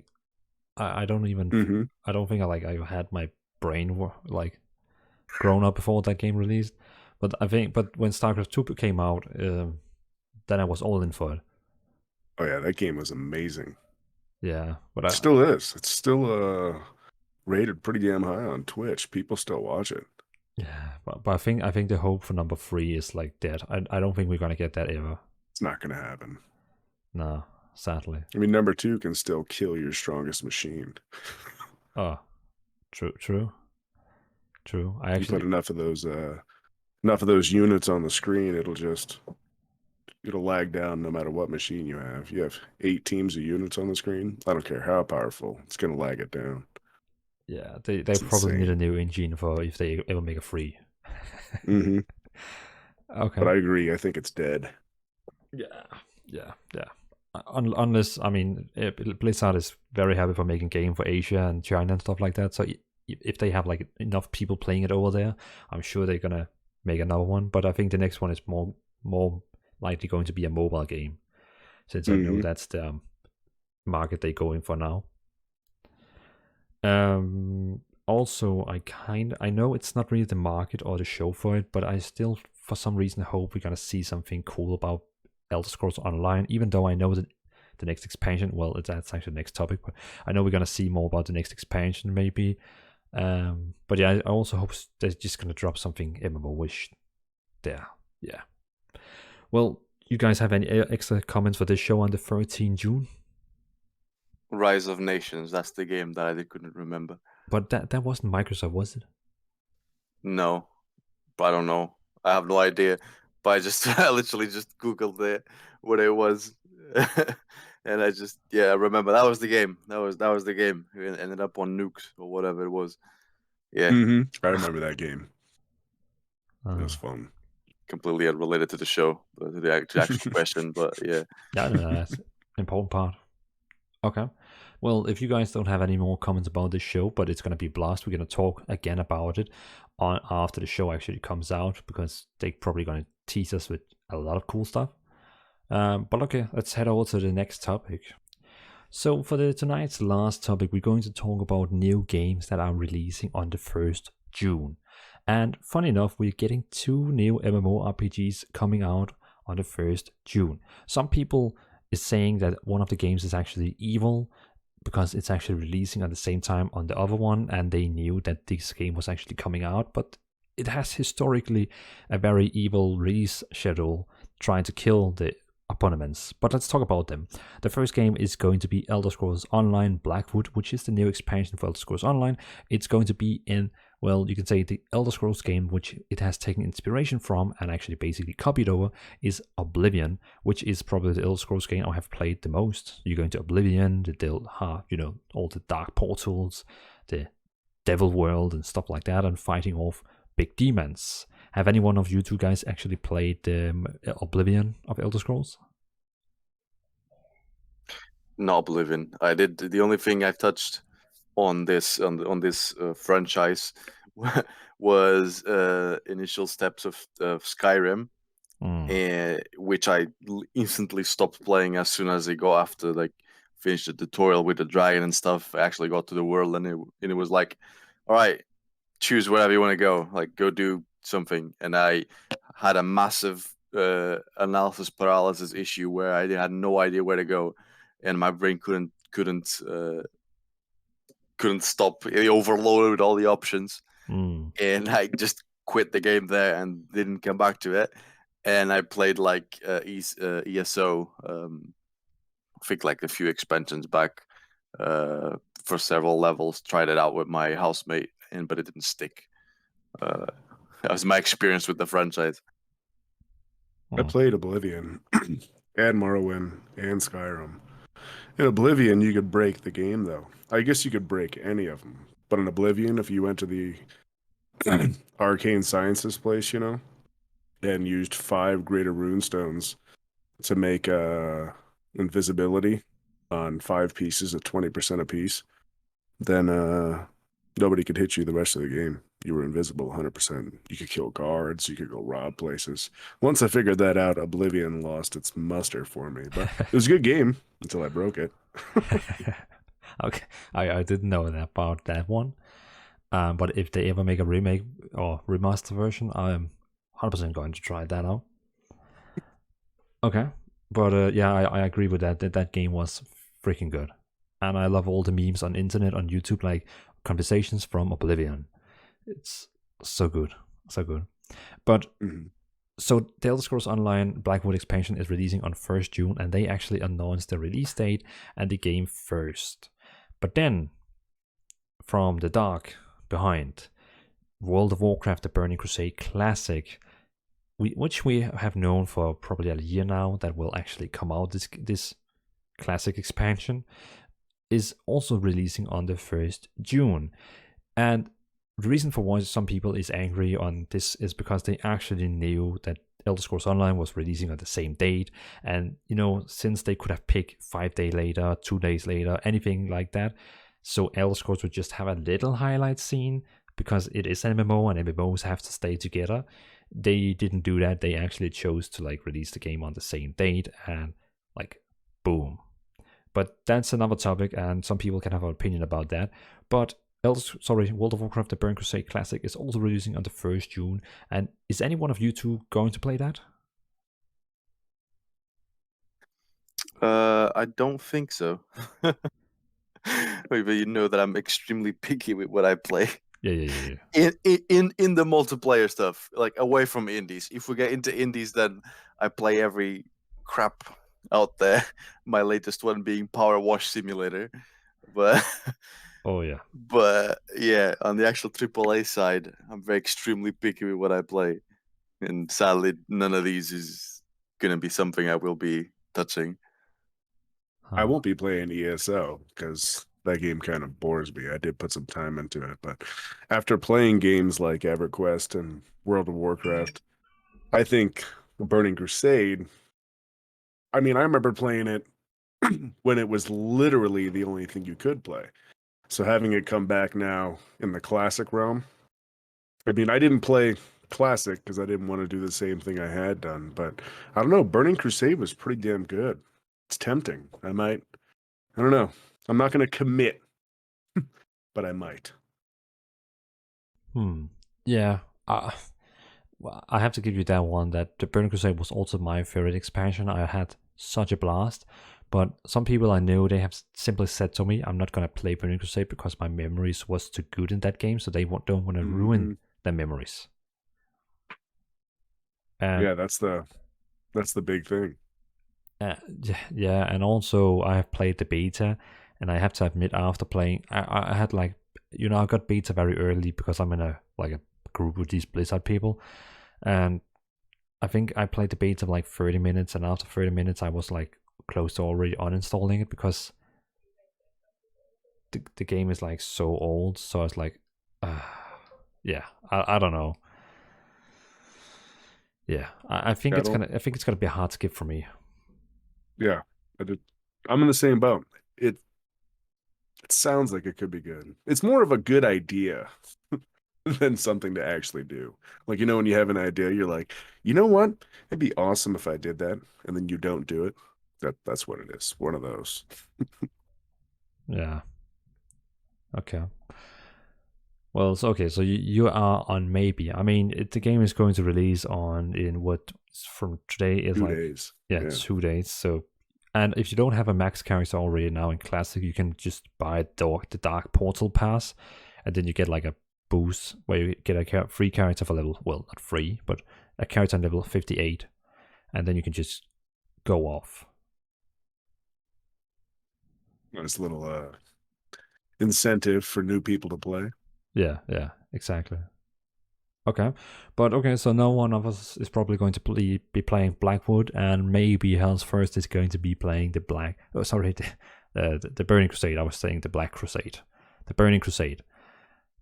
I don't even Mm-hmm. I don't think I had my brain like grown up before that game released. But when StarCraft 2 came out, then I was all in for it. Oh yeah, that game was amazing. Yeah, but It still is. It's still rated pretty damn high on Twitch. People still watch it. yeah, but I think the hope for number 3 is like dead. I don't think we're gonna get that ever. It's not going to happen. No, sadly. I mean, number 2 can still kill your strongest machine. Oh, true. I You actually put enough of those units on the screen, it'll lag down no matter what machine you have. You have 8 teams of units on the screen. I don't care how powerful, it's gonna lag it down. yeah, they It's probably need insane. a new engine for if they ever make a 3. Mm-hmm. Okay. But I agree. I think it's dead. Yeah. Unless, I mean, Blizzard is very happy for making game for Asia and China and stuff like that. So if they have like enough people playing it over there, I'm sure they're gonna make another one. But I think the next one is more likely going to be a mobile game, since I know Mhm. that's the market they go in for now. Also, I know it's not really the market or the show for it, but I still for some reason hope we're gonna see something cool about Elder Scrolls Online, even though I know that the next expansion, well, that's actually the next topic, but I know we're gonna see more about the next expansion maybe. But yeah, I also hope they're just gonna drop something MMO-ish there. Yeah. Well, you guys have any extra comments for this show on the 13th June? Rise of Nations. That's the game that I couldn't remember. But that wasn't Microsoft, was it? No, but I don't know. I have no idea. But I literally just googled it what it was, and I remember that was the game. That was the game. It ended up on nukes or whatever it was. Yeah, I remember that game. It was Uh, fun. completely unrelated to the show, but to the actual question. But yeah, yeah, no, that's an important part. Okay. Well, if you guys don't have any more comments about this show, but it's going to be a blast, we're going to talk again about it after the show actually comes out, because they're probably going to tease us with a lot of cool stuff. But okay, let's head over to the next topic. So for tonight's last topic, we're going to talk about new games that are releasing on the 1st June. And funny enough, we're getting 2 new MMORPGs coming out on the 1st June. Some people is saying that one of the games is actually evil because it's actually releasing at the same time on the other one, and they knew that this game was actually coming out, but it has historically a very evil release schedule trying to kill the opponents. But let's talk about them. The first game is going to be Elder Scrolls Online Blackwood, which is the new expansion for Elder Scrolls Online. It's going to be in, well, you can say the Elder Scrolls game, which it has taken inspiration from and actually basically copied over, is Oblivion, which is probably the Elder Scrolls game I have played the most. You're going to Oblivion, all the dark portals, the devil world and stuff like that, and fighting off big demons. Have any one of you two guys actually played Oblivion of Elder Scrolls? Not Oblivion. I did. The only thing I've touched on this franchise was initial steps of Skyrim, which I instantly stopped playing as soon as I got after finished the tutorial with the dragon and stuff. I actually got to the world, and it was like, all right, choose wherever you want to go. Like, go do something. And I had a massive analysis paralysis issue where I had no idea where to go, and my brain couldn't stop. It overloaded with all the options, and I just quit the game there and didn't come back to it. And I played ESO, I think like a few expansions back for several levels. Tried it out with my housemate, but it didn't stick. That was my experience with the franchise. I played Oblivion and Morrowind and Skyrim. In Oblivion, you could break the game, though. I guess you could break any of them. But in Oblivion, if you went to the arcane sciences place, and used 5 greater runestones to make invisibility on 5 pieces at 20% apiece, then nobody could hit you the rest of the game. You were invisible 100%. You could kill guards. You could go rob places. Once I figured that out, Oblivion lost its muster for me. But it was a good game until I broke it. Okay, I didn't know about that one. But if they ever make a remake or remaster version, I'm 100% going to try that out. Okay, but yeah, I agree with that. That game was freaking good, and I love all the memes on internet, on YouTube, like conversations from Oblivion. It's so good, so good. But so the Elder Scrolls Online Blackwood expansion is releasing on 1st June, and they actually announced the release date and the game first. But then, from the dark behind, World of Warcraft: The Burning Crusade Classic, which we have known for probably a year now that will actually come out, this classic expansion, is also releasing on the 1st June. And the reason for why some people is angry on this is because they actually knew that Elder Scrolls Online was releasing on the same date, and since they could have picked 5 days later, 2 days later, anything like that, so Elder Scrolls would just have a little highlight scene because it is an MMO and MMOs have to stay together. They didn't do that. They actually chose to release the game on the same date, and boom. But that's another topic, and some people can have an opinion about that. But World of Warcraft: The Burning Crusade Classic is also releasing on the 1st June. And is any one of you two going to play that? I don't think so. But you know that I'm extremely picky with what I play. Yeah. In the multiplayer stuff, away from indies. If we get into indies, then I play every crap out there. My latest one being Power Wash Simulator, but oh yeah. But yeah, on the actual AAA side, I'm very extremely picky with what I play, and sadly, none of these is gonna be something I will be touching. I won't be playing ESO because that game kind of bores me. I did put some time into it, but after playing games like EverQuest and World of Warcraft, I think Burning Crusade, I remember playing it when it was literally the only thing you could play. So having it come back now in the classic realm, I didn't play classic because I didn't want to do the same thing I had done. But I don't know. Burning Crusade was pretty damn good. It's tempting. I don't know. I'm not going to commit, but I might. Yeah. Well, I have to give you that one, that the Burning Crusade was also my favorite expansion. I had such a blast. But some people I know, they have simply said to me, I'm not going to play Burning Crusade because my memories was too good in that game, so they don't want to ruin their memories. And yeah, that's the big thing. Yeah, and also I have played the beta, and I have to admit, after playing, I had like, I got beta very early because I'm in a group with these Blizzard people, and I think I played the beta for like 30 minutes, and after 30 minutes I was like close to already uninstalling it because the game is like so old. So I was like, yeah, I don't know. Yeah, I think it's gonna be a hard skip for me. Yeah, I'm in the same boat. It sounds like it could be good. It's more of a good idea than something to actually do. Like, when you have an idea, you're like, you know what? It'd be awesome if I did that, and then you don't do it. That's what it is. One of those. Yeah. Okay. Well, so you are on maybe. I mean, the game is going to release in what from today is 2 like days. Yeah, 2 days. So, and if you don't have a max character already now in Classic, you can just buy the Dark Portal Pass, and then you get like a boost where you get a free character for not free, but a character level 58, and then you can just go off. Nice little incentive for new people to play. Yeah, exactly. Okay, so no one of us is probably going to be playing Blackwood, and maybe Hell's First is going to be playing the Burning Crusade. I was saying the Black Crusade. The Burning Crusade.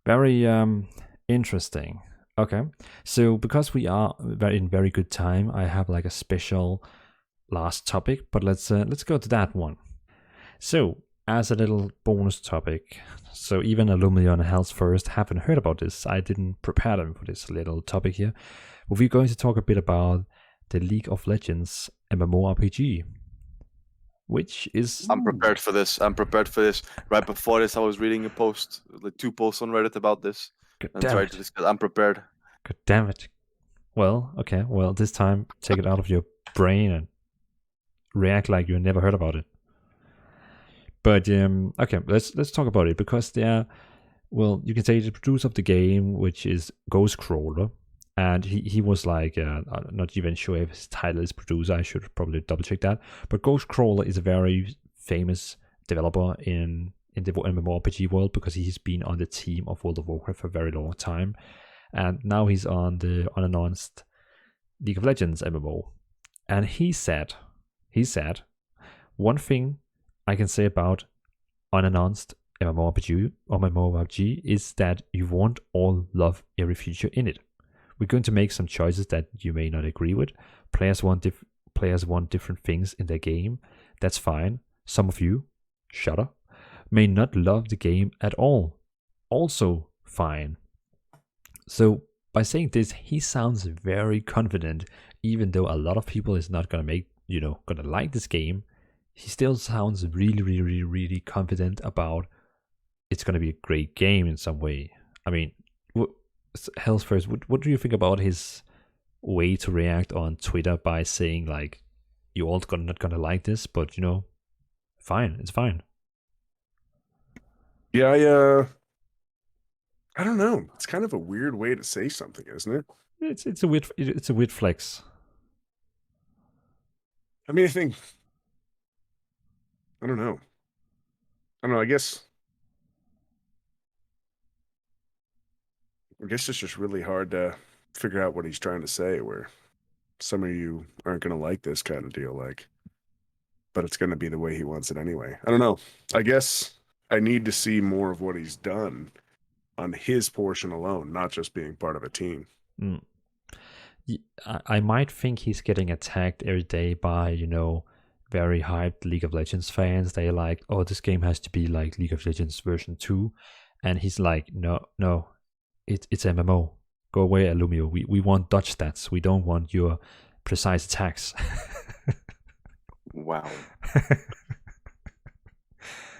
Very interesting. Okay, so because we are in very good time, I have like a special last topic, but let's go to that one. So, as a little bonus topic, so even Illumia and Hell's First haven't heard about this. I didn't prepare them for this little topic here. But we're going to talk a bit about the League of Legends MMORPG, which is... I'm prepared for this. Right before this, I was reading a post, like 2 posts on Reddit about this. And tried to discuss. I'm prepared. God damn it. Well, okay. Well, this time, take it out of your brain and react like you never heard about it. But okay, let's talk about it, because you can say the producer of the game, which is Ghostcrawler, and he was like, I'm not even sure if his title is producer. I should probably double check that. But Ghostcrawler is a very famous developer in the MMORPG world, because he's been on the team of World of Warcraft for a very long time, and now he's on the unannounced League of Legends MMO. And he said, one thing I can say about unannounced MMORPG is that you won't all love every feature in it. We're going to make some choices that you may not agree with. Players want different things in their game. That's fine. Some of you, shut up, may not love the game at all. Also fine. So by saying this, he sounds very confident, even though a lot of people is not gonna like this game. He still sounds really, really, really, really confident about it's going to be a great game in some way. I mean, Hell's First, what do you think about his way to react on Twitter by saying, like, you all not going to like this, but, fine, it's fine? Yeah, I don't know. It's kind of a weird way to say something, isn't it? It's a weird flex. I mean, I don't know. I guess it's just really hard to figure out what he's trying to say, where some of you aren't going to like this kind of deal, but it's going to be the way he wants it anyway. I don't know. I guess I need to see more of what he's done on his portion alone, not just being part of a team. I might think he's getting attacked every day by, very hyped League of Legends fans. They're like, oh, this game has to be like League of Legends version 2. And he's like, no, it's MMO. Go away, Allumio. We want dodge stats. We don't want your precise attacks. Wow.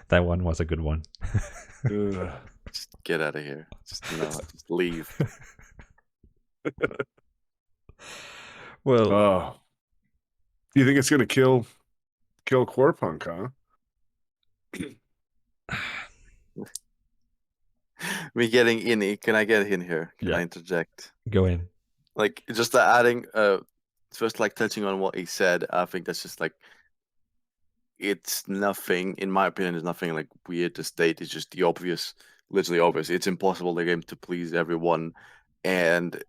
That one was a good one. Just get out of here. Just just leave. Well, Oh, do you think it's gonna kill Corepunk, huh? Me getting in. Can I get in here? Can Yeah. I interject? Go in. Like just adding first like touching on what he said, I think that's just like it's nothing, in my opinion, is nothing like weird to state. It's just the obvious, literally obvious. It's impossible the game to please everyone, and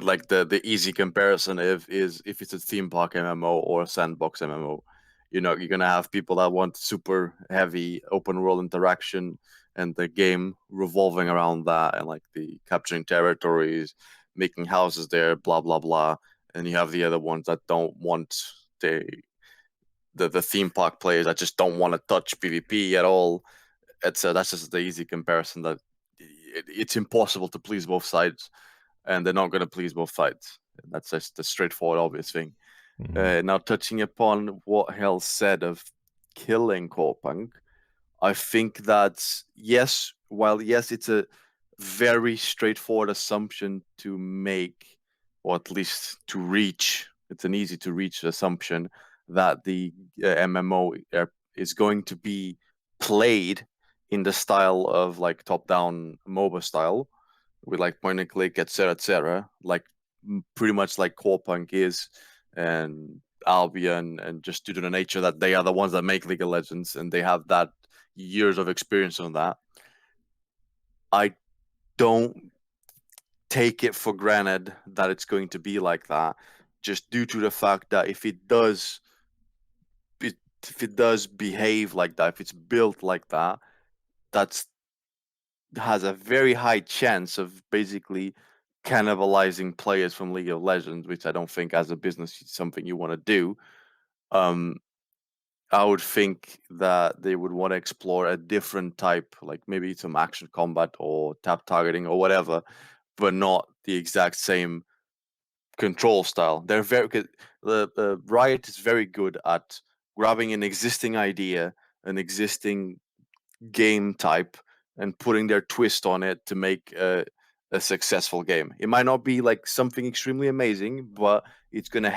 like the easy comparison is if it's a theme park MMO or a sandbox MMO, you're gonna have people that want super heavy open world interaction and the game revolving around that and like the capturing territories, making houses there, blah blah blah, and you have the other ones that don't want the theme park players that just don't want to touch PvP at all. That's just the easy comparison that it's impossible to please both sides, and they're not going to please both sides. That's just the straightforward, obvious thing. Now, touching upon what Hell said of killing Corepunk, I think that yes, while yes, it's a very straightforward assumption to make, or at least to reach. It's an easy to reach assumption that the MMO is going to be played in the style of like top-down MOBA style, with like point and click, etc., like pretty much like Corepunk is, and Albion, and just due to the nature that they are the ones that make League of Legends and they have that years of experience on that. I don't take it for granted that it's going to be like that, just due to the fact that if it does behave like that, if it's built like that, that's has a very high chance of basically cannibalizing players from League of Legends, which I don't think as a business is something you want to do. I would think that they would want to explore a different type, like maybe some action combat or tap targeting or whatever, but not the exact same control style. They're very good. The Riot is very good at grabbing an existing idea, an existing game type, and putting their twist on it to make a successful game. It might not be like something extremely amazing, but it's gonna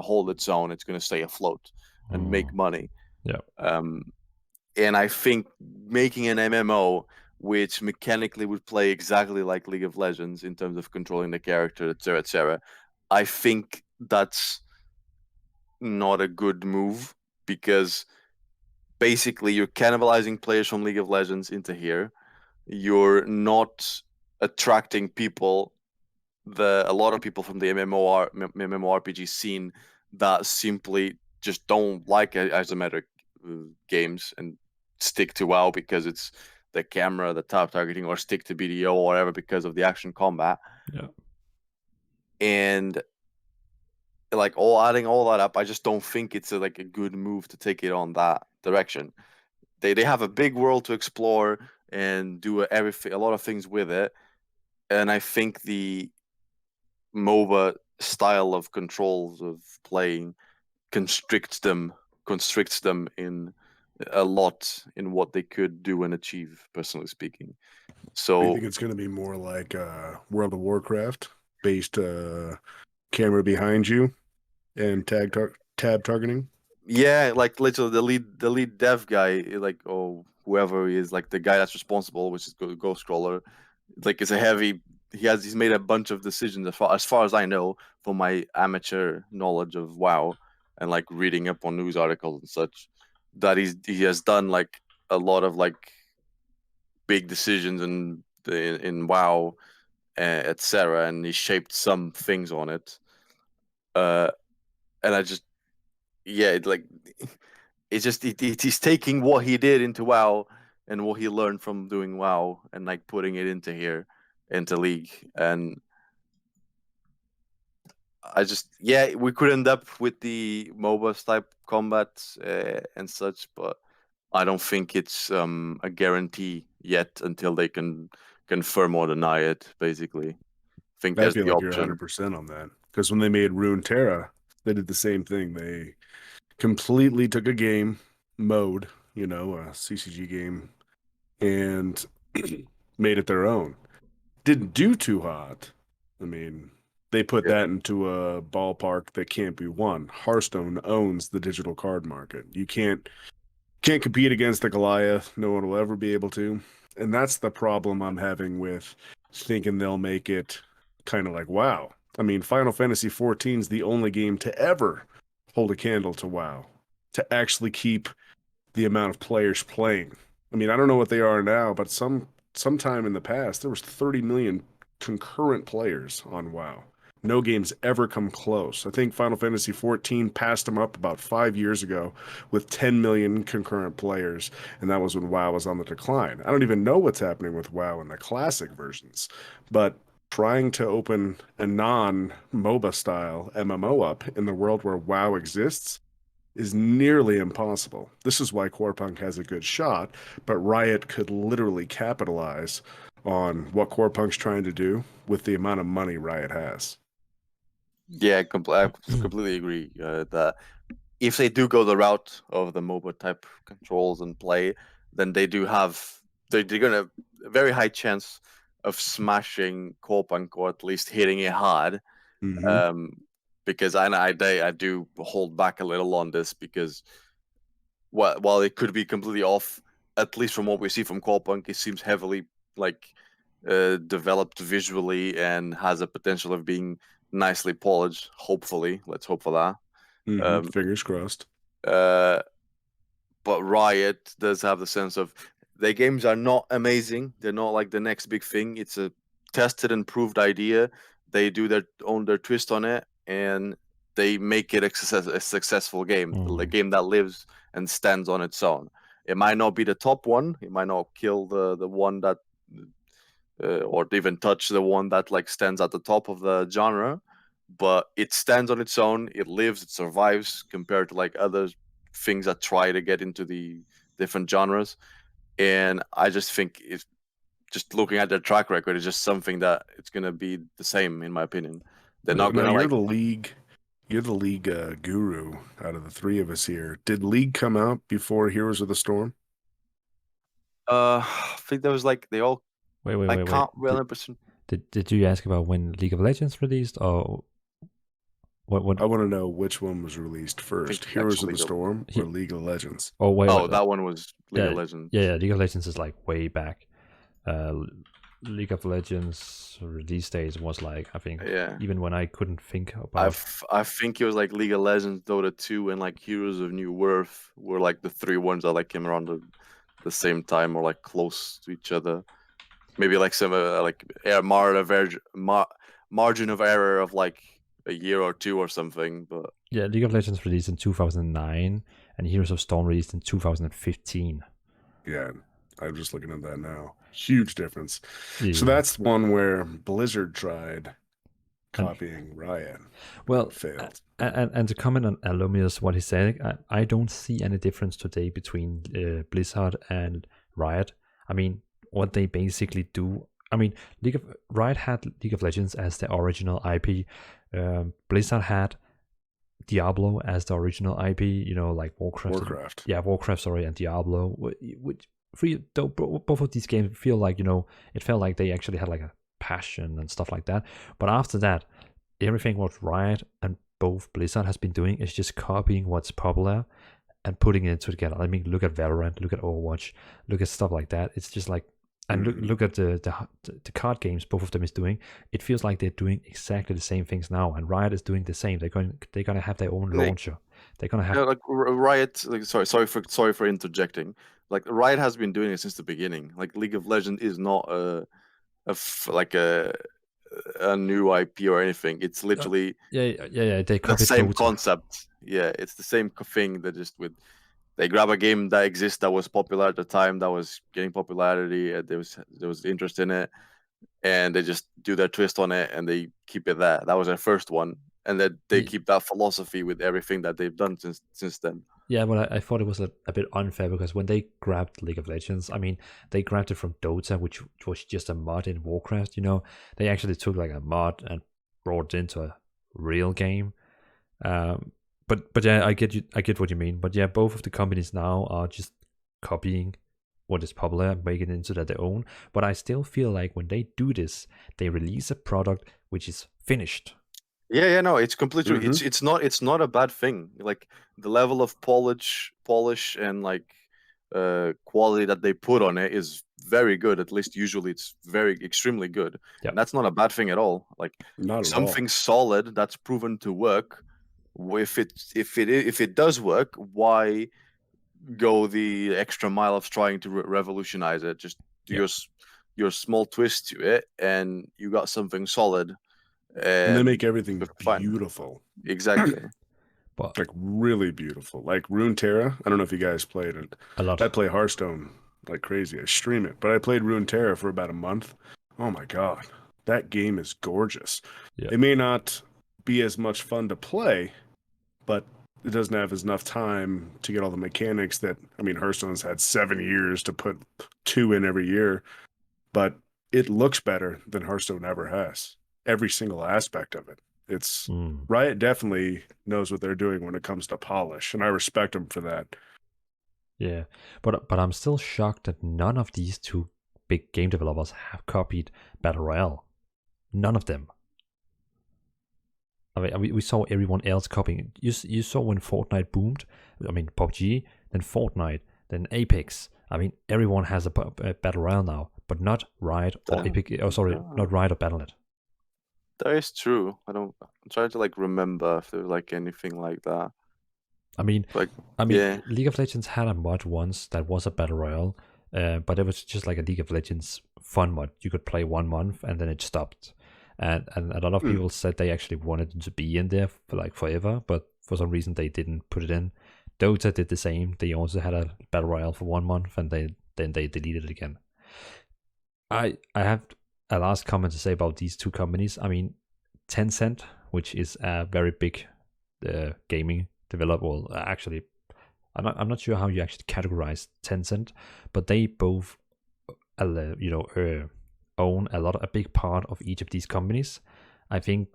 hold its own. It's gonna stay afloat and make money. Yeah. And I think making an MMO which mechanically would play exactly like League of Legends in terms of controlling the character, etc., I think that's not a good move, because basically you're cannibalizing players from League of Legends into here. You're not attracting people, a lot of people from the MMORPG scene that simply just don't like isometric games and stick to WoW because it's the camera, the tap targeting, or stick to BDO or whatever because of the action combat. Yeah. And like adding all that up, I just don't think it's like a good move to take it on that direction. They have a big world to explore and do everything, a lot of things with it, and I think the MOBA style of controls of playing constricts them in a lot in what they could do and achieve, personally speaking. Do you So think it's going to be more like World of Warcraft based camera behind you and tab targeting? yeah, like literally the lead dev guy, like, or whoever he is, like the guy that's responsible, which is Ghost Scroller, like it's a heavy. He's made a bunch of decisions as far as I know from my amateur knowledge of WoW and like reading up on news articles and such, that he has done like a lot of like big decisions in WoW, etc., and he shaped some things on it. And I just like it's just he's taking what he did into WoW and what he learned from doing WoW and like putting it into here, into League. And I just we could end up with the MOBA type combat and such, but I don't think it's a guarantee yet until they can confirm or deny it, basically, think I there's feel the like you're option. 100% on that. Because when they made Runeterra, they did the same thing. They completely took a game mode, a CCG game, and made it their own. Didn't do too hot. I mean, they put Yeah. that into a ballpark that can't be won. Hearthstone owns the digital card market. You can't compete against the Goliath. No one will ever be able to. And that's the problem I'm having with thinking they'll make it kind of like WoW. I mean, Final Fantasy XIV is the only game to ever hold a candle to WoW, to actually keep the amount of players playing. I mean, I don't know what they are now, but sometime in the past there was 30 million concurrent players on WoW. No game's ever come close. I think Final Fantasy XIV passed them up about 5 years ago with 10 million concurrent players, and that was when WoW was on the decline. I don't even know what's happening with WoW in the classic versions, but trying to open a non-MOBA style MMO up in the world where WoW exists is nearly impossible. This is why Corepunk has a good shot, but Riot could literally capitalize on what Corepunk's trying to do with the amount of money Riot has. Yeah, I completely agree that if they do go the route of the MOBA type controls and play, then they do have they're gonna a very high chance of smashing Corpunk or at least hitting it hard. Mm-hmm. Because I do hold back a little on this because while it could be completely off, at least from what we see from Corpunk, it seems heavily like developed visually and has a potential of being nicely polished. Hopefully, let's hope for that. Mm-hmm. Um, Fingers crossed. uh, but Riot does have the sense of their games are not amazing. They're not like the next big thing. It's a tested and proved idea. They do their twist on it, and they make it a successful game, a game that lives and stands on its own. It might not be the top one. It might not kill the one that, or even touch the one that like stands at the top of the genre, but it stands on its own. It lives. It survives compared to like other things that try to get into the different genres. And I just think if just looking at their track record is just something that it's gonna be the same in my opinion. They're not Now gonna you're like. the league. You're the league guru out of the three of us here. Did League come out before Heroes of the Storm? I think there was like they all. I Wait. can't remember. Did you ask about when League of Legends released, or what? I want to know which one was released I first, think Heroes of actually the Storm or League of Legends? Oh wait, oh, that one was League of yeah, Legends. yeah, League of Legends is like way back. League of Legends release days was like, I think, Yeah. even when I couldn't think about. I think it was like League of Legends, Dota 2, and like Heroes of New Worth were like the three ones that like came around the same time or like close to each other. Maybe like some like margin of error of like a year or two or something. But Yeah, League of Legends released in 2009, and Heroes of Storm released in 2015. Yeah, I'm just looking at that now. Huge difference. Yeah. So that's one where Blizzard tried copying Riot. Well, failed. And to comment on Alomius, what he said, I don't see any difference today between Blizzard and Riot. I mean, what they basically do. I mean, Riot had League of Legends as the original IP. Blizzard had Diablo as the original IP. You know, like Warcraft. Yeah, Warcraft. Sorry, and Diablo. Which both of these games feel like, it felt like they actually had like a passion and stuff like that. But after that, everything what Riot and both Blizzard has been doing is just copying what's popular and putting it together. I mean, look at Valorant, look at Overwatch, look at stuff like that. It's just like, and look at the card games both of them is doing. It feels like they're doing exactly the same things now, and Riot is doing the same. They're gonna have their own launcher. They're gonna have like Riot. Like sorry for interjecting. Like Riot has been doing it since the beginning. Like League of Legends is not like a new IP or anything. It's literally They the same concept. Yeah, it's the same thing. That just they grab a game that exists that was popular at the time, that was getting popularity. There was interest in it, and they just do their twist on it, and they keep it there. That was their first one, and that they keep that philosophy with everything that they've done since then. Yeah, but I thought it was a bit unfair because when they grabbed League of Legends, I mean, they grabbed it from Dota, which was just a mod in Warcraft. They actually took like a mod and brought it into a real game. But yeah, I get what you mean. But yeah, both of the companies now are just copying what is popular and making it into their own. But I still feel like when they do this, they release a product which is finished. Yeah, no, it's completely. It's not a bad thing. Like the level of polish and like quality that they put on it is very good. At least usually it's very extremely good. Yeah. And that's not a bad thing at all. Like Not at all. something solid that's proven to work. If it does work, why go the extra mile of trying to revolutionize it? Just do your small twist to it, and you got something solid. And they make everything fine. beautiful. Exactly. But Like really beautiful. Like Runeterra. I don't know if you guys played it. a lot. I play Hearthstone like crazy. I stream it. But I played Runeterra for about a month. Oh my god. That game is gorgeous. Yeah. It may not be as much fun to play, but it doesn't have enough time to get all the mechanics that, I mean, Hearthstone's had 7 years to put 2 in every year, but it looks better than Hearthstone ever has. Every single aspect of it. It's Riot definitely knows what they're doing when it comes to polish, and I respect them for that. Yeah, but I'm still shocked that none of these two big game developers have copied Battle Royale. None of them. I mean, we saw everyone else copying. You saw when Fortnite boomed. I mean, PUBG, then Fortnite, then Apex. I mean, everyone has a Battle Royale now, but not Riot or Epic. Oh, sorry, not Riot or Battle.net. That is true. I'm trying to like remember if there's like anything like that. I mean, Like, League of Legends had a mod once that was a battle royale, but it was just like a League of Legends fun mod. You could play 1 month and then it stopped. And a lot of people said they actually wanted it to be in there for like forever, but for some reason they didn't put it in. Dota did the same. They also had a battle royale for 1 month and then they deleted it again. I have a last comment to say about these two companies. I mean, Tencent, which is a very big gaming developer. Well, actually, I'm not sure how you actually categorize Tencent, but they both, own a big part of each of these companies. I think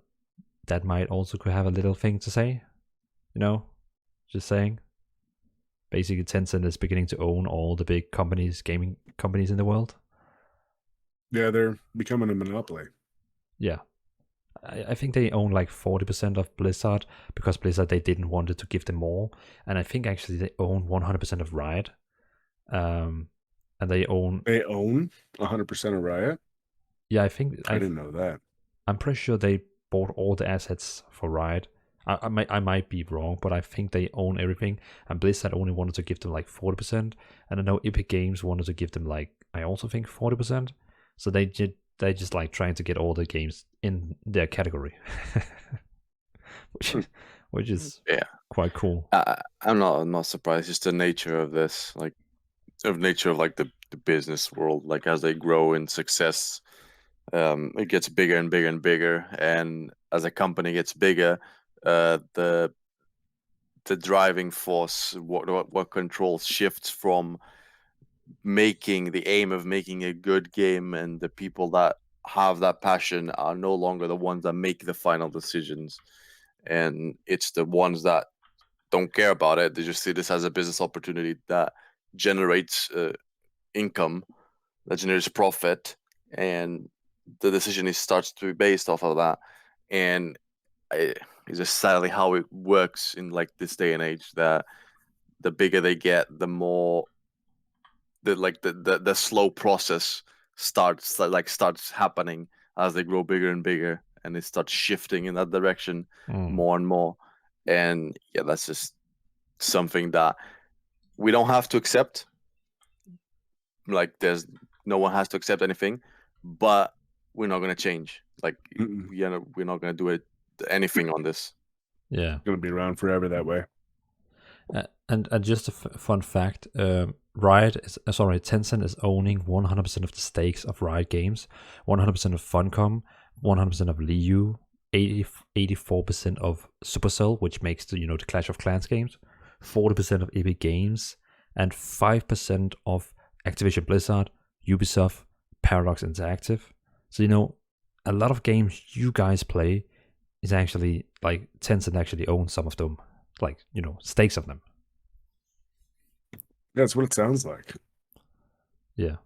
that might also could have a little thing to say. Just saying. Basically, Tencent is beginning to own all the big companies, gaming companies in the world. Yeah, they're becoming a monopoly. Yeah. I think they own like 40% of Blizzard because Blizzard, they didn't want it to give them more. And I think actually they own 100% of Riot. And they own 100% of Riot? Yeah, I think I didn't know that. I'm pretty sure they bought all the assets for Riot. I might be wrong, but I think they own everything. And Blizzard only wanted to give them like 40%. And I know Epic Games wanted to give them like, I also think 40%. So they're just like trying to get all the games in their category, which is quite cool. I'm not surprised. Just the nature of this, like, nature of like the business world. Like as they grow in success, it gets bigger and bigger and bigger. And as a company gets bigger, the driving force, what controls shifts from the aim of making a good game, and the people that have that passion are no longer the ones that make the final decisions, and it's the ones that don't care about it. They just see this as a business opportunity that generates income, that generates profit, and the decision starts to be based off of that. And it's just sadly how it works in like this day and age, that the bigger they get, the more the slow process starts happening as they grow bigger and bigger, and it starts shifting in that direction more and more. And yeah, that's just something that we don't have to accept. Like no one has to accept anything, but we're not going to change. Like, we're not going to do anything on this. Yeah, it's going to be around forever that way. And just a fun fact, Tencent is owning 100% of the stakes of Riot Games, 100% of Funcom, 100% of Liu, 84% of Supercell, which makes the Clash of Clans games. 40% of Epic Games, and 5% of Activision Blizzard, Ubisoft, Paradox Interactive. So, you know, a lot of games you guys play is actually, like, Tencent actually owns some of them. Like, you know, stakes of them. That's what it sounds like. Yeah.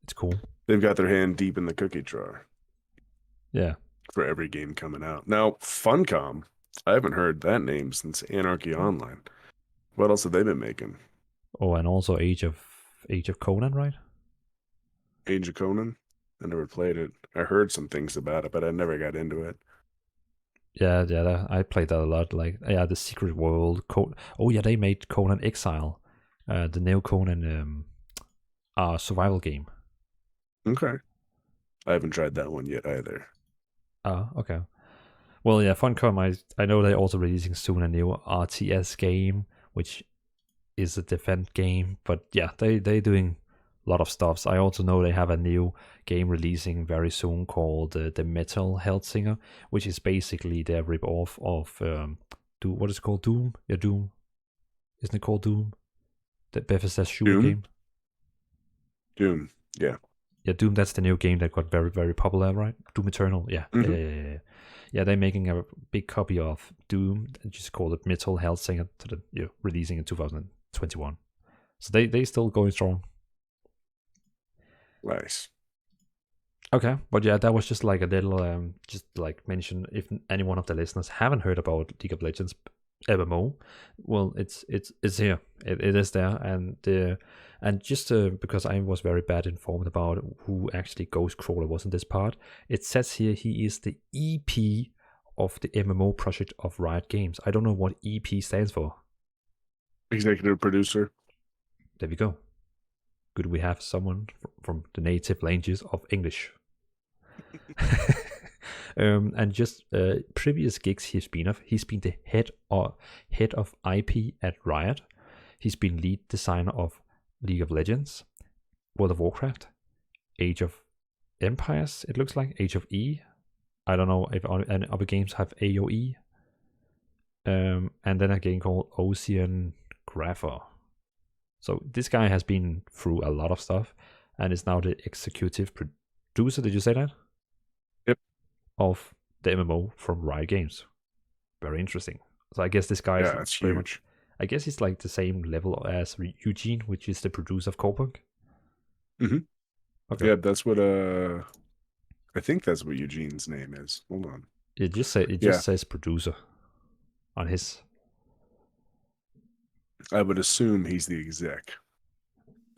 It's cool. They've got their hand deep in the cookie jar. Yeah. For every game coming out. Now, Funcom, I haven't heard that name since Anarchy Online. What else have they been making? Oh, and also Age of Conan, right? Age of Conan? I never played it. I heard some things about it, but I never got into it. Yeah, I played that a lot. Like, yeah, the Secret World. Oh, yeah, they made Conan Exile, the Neo Conan survival game. Okay. I haven't tried that one yet either. Oh, okay. Well, yeah, Funcom, I know they're also releasing soon a new RTS game, which is a defense game. But yeah, they're doing a lot of stuff. So I also know they have a new game releasing very soon called the Metal Hellsinger, which is basically their rip-off of what is it called? Doom? Yeah, Doom. Isn't it called Doom? The Bethesda shooter game? Doom, yeah. Yeah, Doom, that's the new game that got very, very popular, right? Doom Eternal, yeah. Mm-hmm. Yeah, they're making a big copy of Doom, and just call it Metal Hellsinger, releasing in 2021. So they still going strong. Nice. Okay, but yeah, that was just like a little, just like mention, if any one of the listeners haven't heard about League of Legends MMO, well, it's here. It is there, and just because I was very bad informed about who actually Ghostcrawler was in this part, it says here he is the EP of the MMO project of Riot Games. I don't know what EP stands for. Executive producer. There we go. Good, we have someone from the native languages of English. And just previous gigs he's been the head of IP at Riot. He's been lead designer of League of Legends, World of Warcraft, Age of Empires, it looks like, Age of E. I don't know if any other games have AoE. And then a game called Ocean Grapher. So this guy has been through a lot of stuff and is now the executive producer, did you say that? Yep. Of the MMO from Riot Games. Very interesting. So I guess this guy is it's very huge. much, I guess he's like the same level as Eugene, which is the producer of Corpunk. Mm-hmm. Okay. Yeah, that's what I think that's what Eugene's name is. Hold on. It just says producer on his. I would assume he's the exec.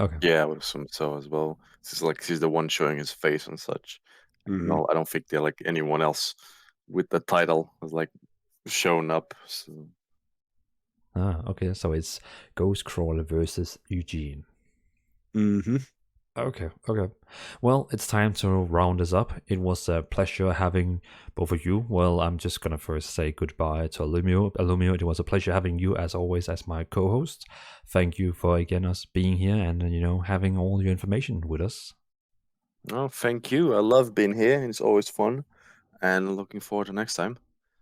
Okay. Yeah, I would assume so as well. This is like he's the one showing his face and such. Mm-hmm. No, I don't think they're like anyone else with the title has like shown up. So. Okay. So it's Ghostcrawler versus Eugene. Mm-hmm. Okay. Well, it's time to round this up. It was a pleasure having both of you. Well, I'm just gonna first say goodbye to Illumio. Illumio, it was a pleasure having you as always as my co-host. Thank you for again us being here and having all your information with us. Oh, thank you. I love being here. It's always fun, and looking forward to next time.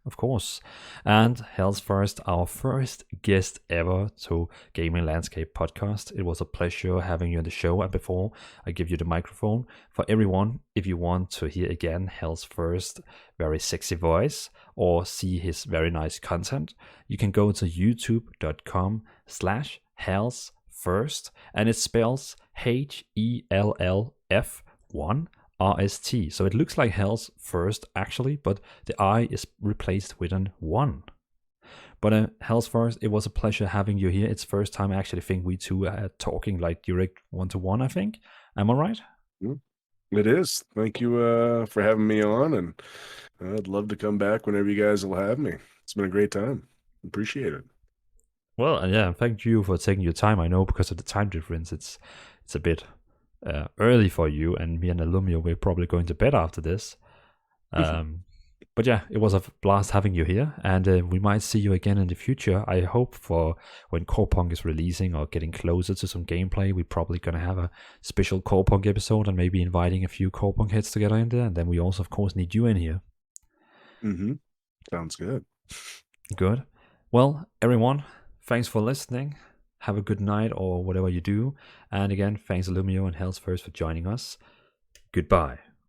Of course. And Hell's First, our first guest ever to Gaming Landscape Podcast. It was a pleasure having you on the show. And before I give you the microphone, for everyone, if you want to hear again Hell's First very sexy voice or see his very nice content, you can go to youtube.com/Hell's First, and it spells HELLF1 RST. So it looks like Hell's First actually, but the I is replaced with an 1. But Hell's First, it was a pleasure having you here. It's first time I actually think we two are talking like direct one-to-one, I think. Am I right? It is. Thank you for having me on, and I'd love to come back whenever you guys will have me. It's been a great time. Appreciate it. Well, yeah, thank you for taking your time. I know because of the time difference, it's a bit early for you, and me and Illumio, we're probably going to bed after this. But yeah, it was a blast having you here, and we might see you again in the future. I hope for when Corpunk is releasing or getting closer to some gameplay, we're probably going to have a special Corpunk episode and maybe inviting a few Corpunk heads together in there, and then we also, of course, need you in here. Sounds good. Good. Well, everyone, thanks for listening. Have a good night or whatever you do. And again, thanks Illumio and Health First for joining us. Goodbye.